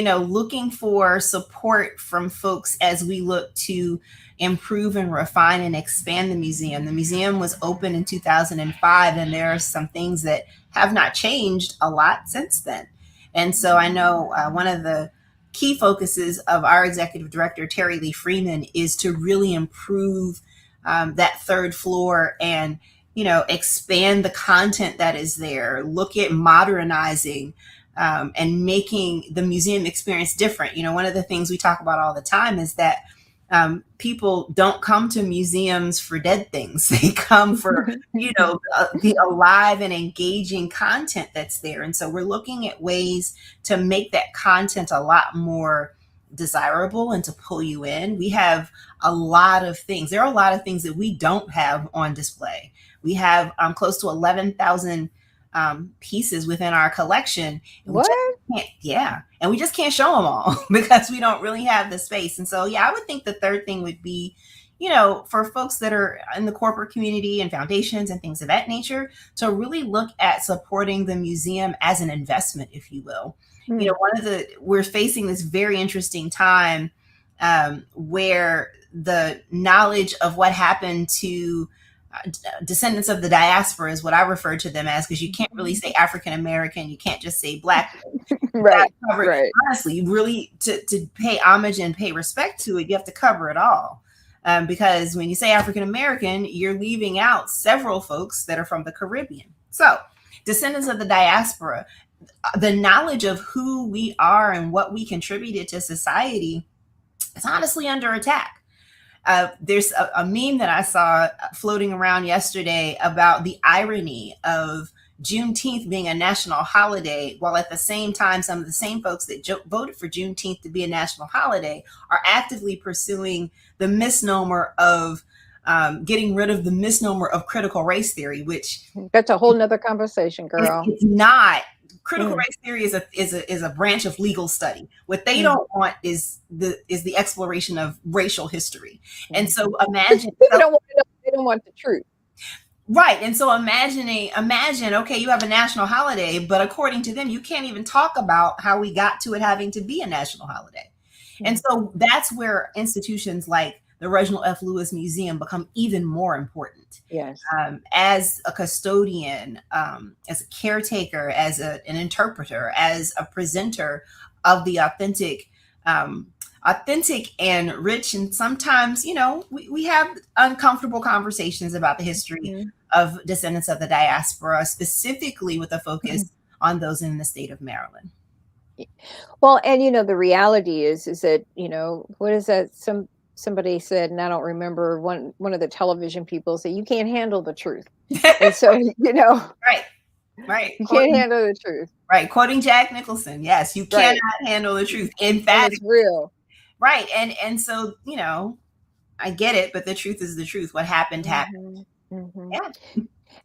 looking for support from folks as we look to improve and refine and expand the museum. The museum was open in 2005, and there are some things that have not changed a lot since then. And so I know one of the key focuses of our executive director, Terry Lee Freeman, is to really improve that third floor and, expand the content that is there, look at modernizing and making the museum experience different. One of the things we talk about all the time is that people don't come to museums for dead things. They come for, the alive and engaging content that's there. And so we're looking at ways to make that content a lot more desirable and to pull you in. We have a lot of things. There are a lot of things that we don't have on display. We have close to 11,000 pieces within our collection. And what? And we just can't show them all because we don't really have the space. And so, I would think the third thing would be, for folks that are in the corporate community and foundations and things of that nature, to really look at supporting the museum as an investment, if you will. We're facing this very interesting time where the knowledge of what happened to descendants of the diaspora is what I refer to them as, because you can't really say African American, you can't just say Black. Right. Honestly, you really to pay homage and pay respect to it, you have to cover it all. Because when you say African American, you're leaving out several folks that are from the Caribbean. So, descendants of the diaspora, the knowledge of who we are and what we contributed to society is honestly under attack. There's a meme that I saw floating around yesterday about the irony of Juneteenth being a national holiday, while at the same time, some of the same folks that voted for Juneteenth to be a national holiday are actively pursuing the misnomer of getting rid of the misnomer of critical race theory, which That's a whole nother conversation, girl. it's not. Critical race theory is a branch of legal study. What they don't want is the exploration of racial history. And so imagine People don't want to know, they don't want the truth. Right. And so imagine, okay, you have a national holiday, but according to them, you can't even talk about how we got to it having to be a national holiday. And so that's where institutions like the Reginald F. Lewis Museum become even more important. Yes. As a custodian, as a caretaker, as an interpreter, as a presenter of the authentic and rich, and sometimes, we have uncomfortable conversations about the history of descendants of the diaspora, specifically with a focus on those in the state of Maryland. Well, and the reality is that, what is that? Somebody said, and I don't remember, one of the television people said, you can't handle the truth. And so, Right. You can't handle the truth. Right. Quoting Jack Nicholson. Yes, you cannot handle the truth. In fact, it's real. Right. And so, I get it, but the truth is the truth. What happened happened. Yeah.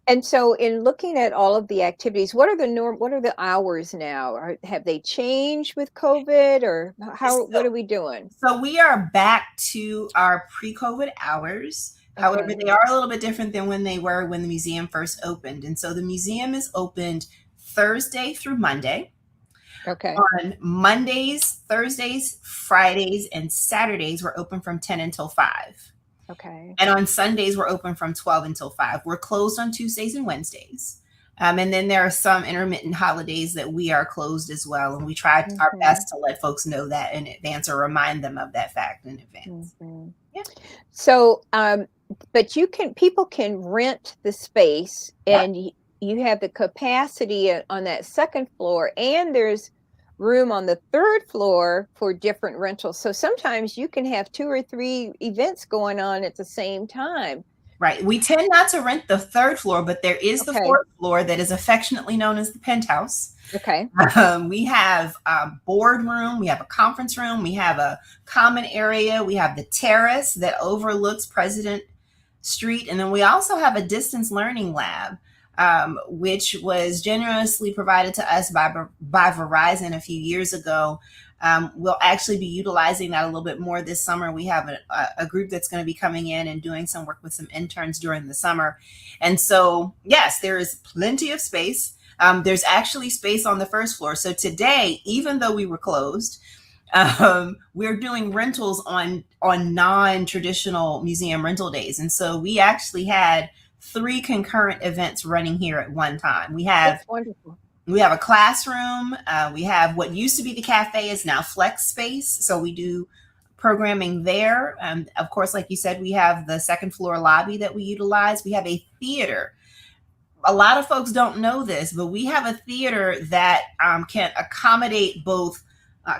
And so in looking at all of the activities, what are the hours now? Have they changed with COVID, or what are we doing? So we are back to our pre-COVID hours. However, they are a little bit different than when they were when the museum first opened. And so the museum is opened Thursday through Monday. Okay. On Mondays, Thursdays, Fridays, and Saturdays, we're open from 10 until 5. Okay. And on Sundays, we're open from 12 until 5. We're closed on Tuesdays and Wednesdays. And then there are some intermittent holidays that we are closed as well. And we try our best to let folks know that in advance, or remind them of that fact in advance. Yeah. So, but people can rent the space, and you have the capacity on that second floor, and there's room on the third floor for different rentals. So sometimes you can have 2 or 3 events going on at the same time. Right. We tend not to rent the third floor, but there is the fourth floor that is affectionately known as the penthouse. Okay. We have a boardroom, we have a conference room, we have a common area, we have the terrace that overlooks President Street, and then we also have a distance learning lab, which was generously provided to us by Verizon a few years ago. We'll actually be utilizing that a little bit more this summer. We have a group that's going to be coming in and doing some work with some interns during the summer. And so, yes, there is plenty of space. There's actually space on the first floor. So today, even though we were closed, we're doing rentals on non-traditional museum rental days. And so we actually had 3 concurrent events running here at one time. That's wonderful. We have a classroom. We have what used to be the cafe is now flex space. So we do programming there. Of course, like you said, we have the second floor lobby that we utilize. We have a theater. A lot of folks don't know this, but we have a theater that can accommodate both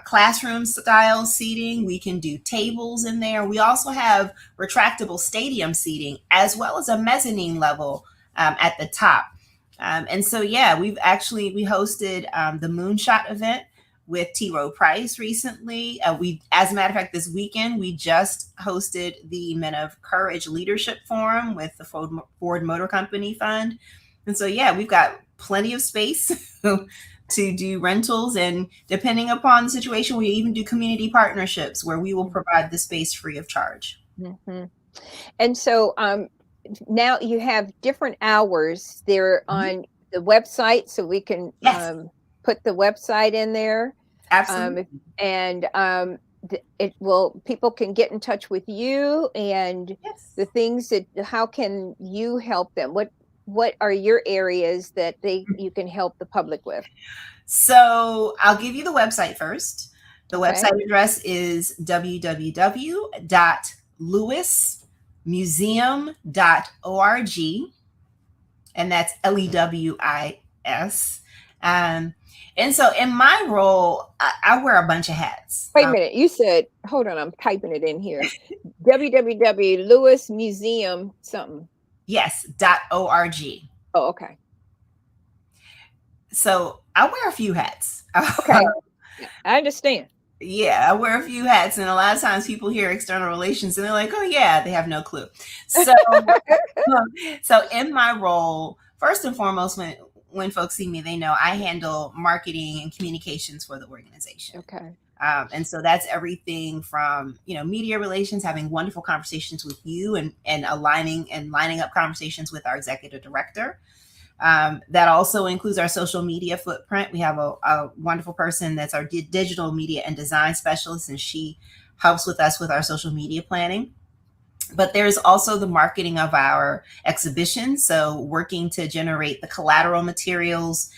classroom style seating. We can do tables in there. We also have retractable stadium seating, as well as a mezzanine level at the top. And so, yeah, we hosted the Moonshot event with T. Rowe Price recently. As a matter of fact, this weekend, we just hosted the Men of Courage Leadership Forum with the Ford Motor Company Fund. And so, yeah, we've got plenty of space to do rentals. And depending upon the situation, we even do community partnerships where we will provide the space free of charge. Mm-hmm. And so, now you have different hours there on the website, so we can put the website in there. Absolutely. People can get in touch with you, and the things how can you help them? What are your areas that you can help the public with? So I'll give you the website first. The website address is www.lewismuseum.org, and that's LEWIS. And so in my role, I wear a bunch of hats. Wait a minute. You said, hold on, I'm typing it in here. www.lewismuseum something. Yes, .org. Oh, okay. So I wear a few hats. Okay. I understand. Yeah, I wear a few hats, and a lot of times people hear external relations and they're like, "Oh yeah," they have no clue. So, so in my role, first and foremost, when folks see me, they know I handle marketing and communications for the organization. Okay. And so that's everything from, media relations, having wonderful conversations with you and aligning and lining up conversations with our executive director. That also includes our social media footprint. We have a wonderful person that's our digital media and design specialist, and she helps with us with our social media planning. But there's also the marketing of our exhibition. So working to generate the collateral materials,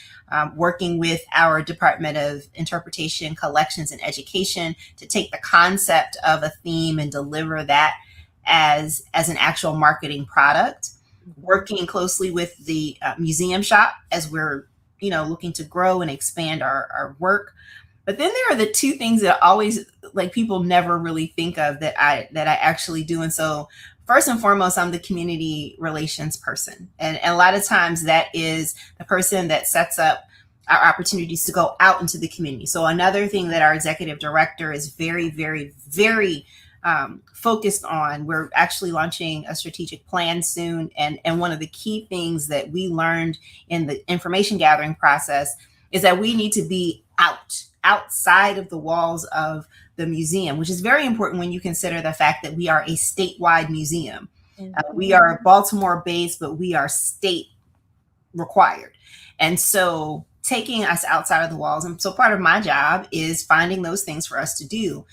working with our Department of Interpretation, Collections, and Education to take the concept of a theme and deliver that as an actual marketing product. Working closely with the museum shop as we're, looking to grow and expand our work. But then there are the two things that always, like, people never really think of that I actually do. And so first and foremost, I'm the community relations person. And a lot of times that is the person that sets up our opportunities to go out into the community. So another thing that our executive director is very, very, very focused on, we're actually launching a strategic plan soon. And one of the key things that we learned in the information gathering process is that we need to be outside of the walls of the museum, which is very important when you consider the fact that we are a statewide museum. We are Baltimore based, but we are state required. And so taking us outside of the walls. And so part of my job is finding those things for us to do.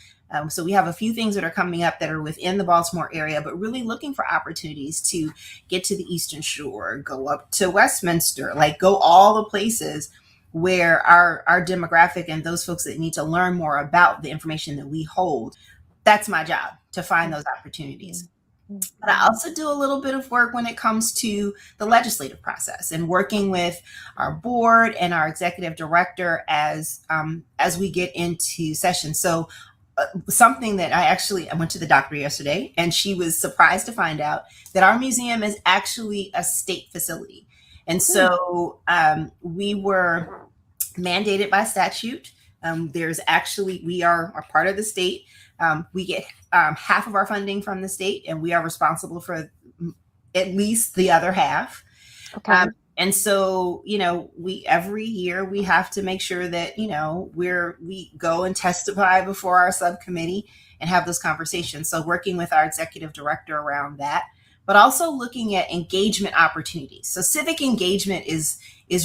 So we have a few things that are coming up that are within the Baltimore area, but really looking for opportunities to get to the Eastern Shore, go up to Westminster, like go all the places where our demographic and those folks that need to learn more about the information that we hold. That's my job, to find those opportunities. But I also do a little bit of work when it comes to the legislative process and working with our board and our executive director as we get into session. So something that I went to the doctor yesterday, and she was surprised to find out that our museum is actually a state facility. And so we were mandated by statute. We are a part of the state. We get half of our funding from the state, and we are responsible for at least the other half. Okay. And so, every year we have to make sure that, we go and testify before our subcommittee and have those conversations. So working with our executive director around that, but also looking at engagement opportunities. So civic engagement is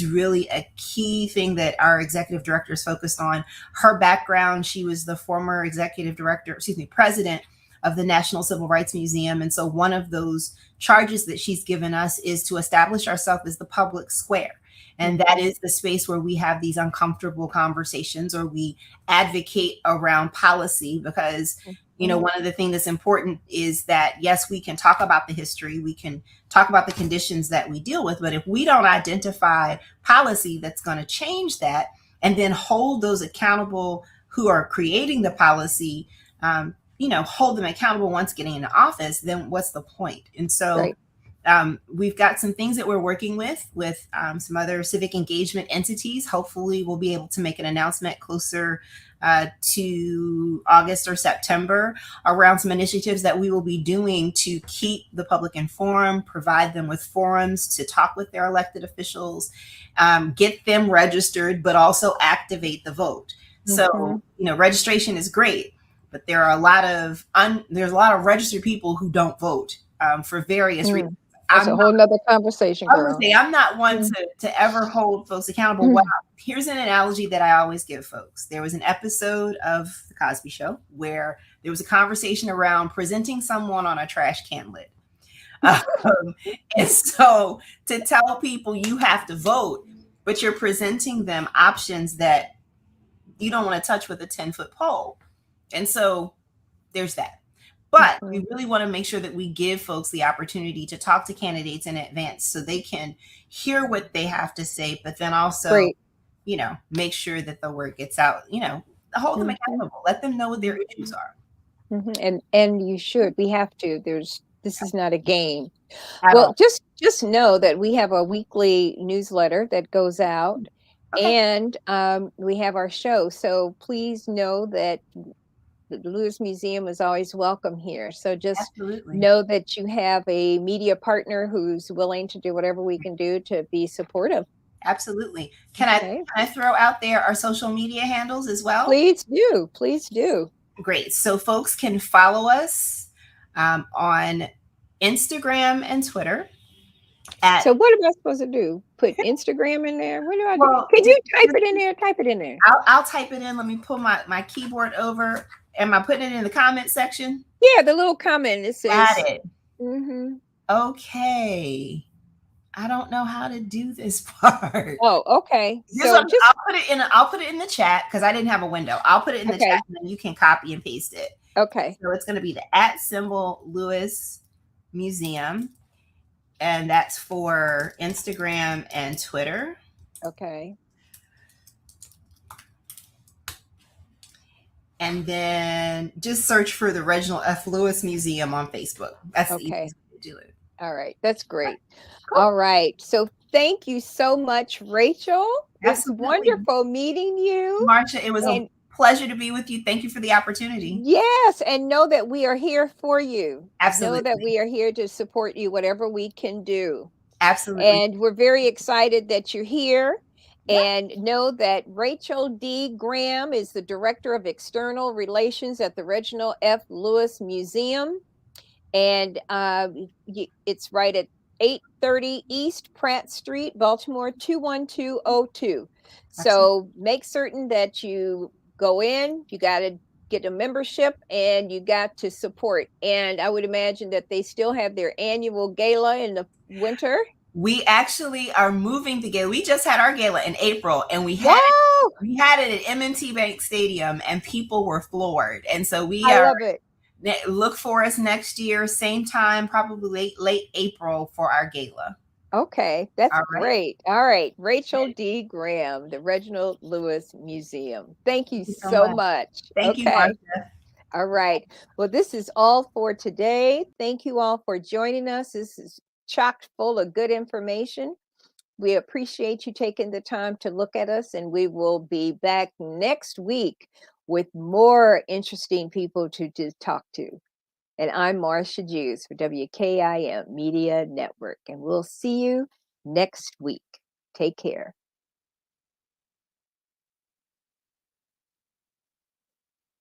really a key thing that our executive director is focused on. Her background, she was the former president of the National Civil Rights Museum. And so one of those charges that she's given us is to establish ourselves as the public square. And that is the space where we have these uncomfortable conversations, or we advocate around policy, because one of the things that's important is that, yes, we can talk about the history, we can talk about the conditions that we deal with, but if we don't identify policy that's going to change that and then hold those accountable who are creating the policy, hold them accountable once getting into office, then what's the point? And so we've got some things that we're working with some other civic engagement entities. Hopefully we'll be able to make an announcement closer to August or September around some initiatives that we will be doing to keep the public informed, provide them with forums to talk with their elected officials, get them registered, but also activate the vote. So, registration is great, but there are a lot of registered people who don't vote for various reasons. That's a whole nother conversation, girl. I would say I'm not one to ever hold folks accountable. Wow. Here's an analogy that I always give folks. There was an episode of The Cosby Show where there was a conversation around presenting someone on a trash can lid. And so to tell people you have to vote, but you're presenting them options that you don't want to touch with a 10-foot pole. And so there's that. But we really want to make sure that we give folks the opportunity to talk to candidates in advance so they can hear what they have to say, but then also, make sure that the word gets out, hold them accountable, let them know what their issues are. And you should. We have to. This is not a game. Well, just know that we have a weekly newsletter that goes out, Okay. And we have our show. So please know that the Lewis Museum is always welcome here. So just Absolutely. know that you have a media partner who's willing to do whatever we can do to be supportive. Absolutely. Can Okay. I throw out there our social media handles as well? Please do. Please do. Great. So folks can follow us on Instagram and Twitter at, So what am I supposed to do? Put Instagram in there? What do I do? well, Can you type it in there? Type it in there. I'll type it in. Let me pull my keyboard over. Am I putting it in the comment section? Yeah, the little comment it Got says. it. Mm-hmm. Okay. I don't know how to do this part. Oh, okay. This So one, just I'll put it in the chat because I didn't have a window. I'll put it in the okay. chat and then you can copy and paste it. Okay. So it's going to be the @Lewis Museum, and that's for Instagram and Twitter. Okay. And then just search for the Reginald F. Lewis Museum on Facebook. That's the Okay. easiest way to do it. All right. That's great. Cool. All right. So thank you so much, Rachel. Absolutely. It's wonderful meeting you. Marsha, it was And a pleasure to be with you. Thank you for the opportunity. yes, and know that we are here for you. Absolutely. Know that we are here to support you, whatever we can do. Absolutely. And we're very excited that you're here. Yeah. And know that Rachel D. Graham is the Director of External Relations at the Reginald F. Lewis Museum. And it's right at 830 East Pratt Street, Baltimore 21202. So make certain that you go in, you got to get a membership and you got to support. And I would imagine that they still have their annual gala in the winter. We actually are moving the gala. We just had our gala in April, and we had it at M&T Bank Stadium, and people were floored. And so I love it. Look for us next year, same time, probably late April for our gala. Okay, that's All right. great. All right, Rachel D. Graham, the Reginald Lewis Museum. Thank you so much. Thank you, Okay. Marsha. All right. Well, this is all for today. Thank you all for joining us. This is chock full of good information. We appreciate you taking the time to look at us, and we will be back next week with more interesting people to talk to. And I'm Marsha Jews for WKIM Media Network, and we'll see you next week. Take care.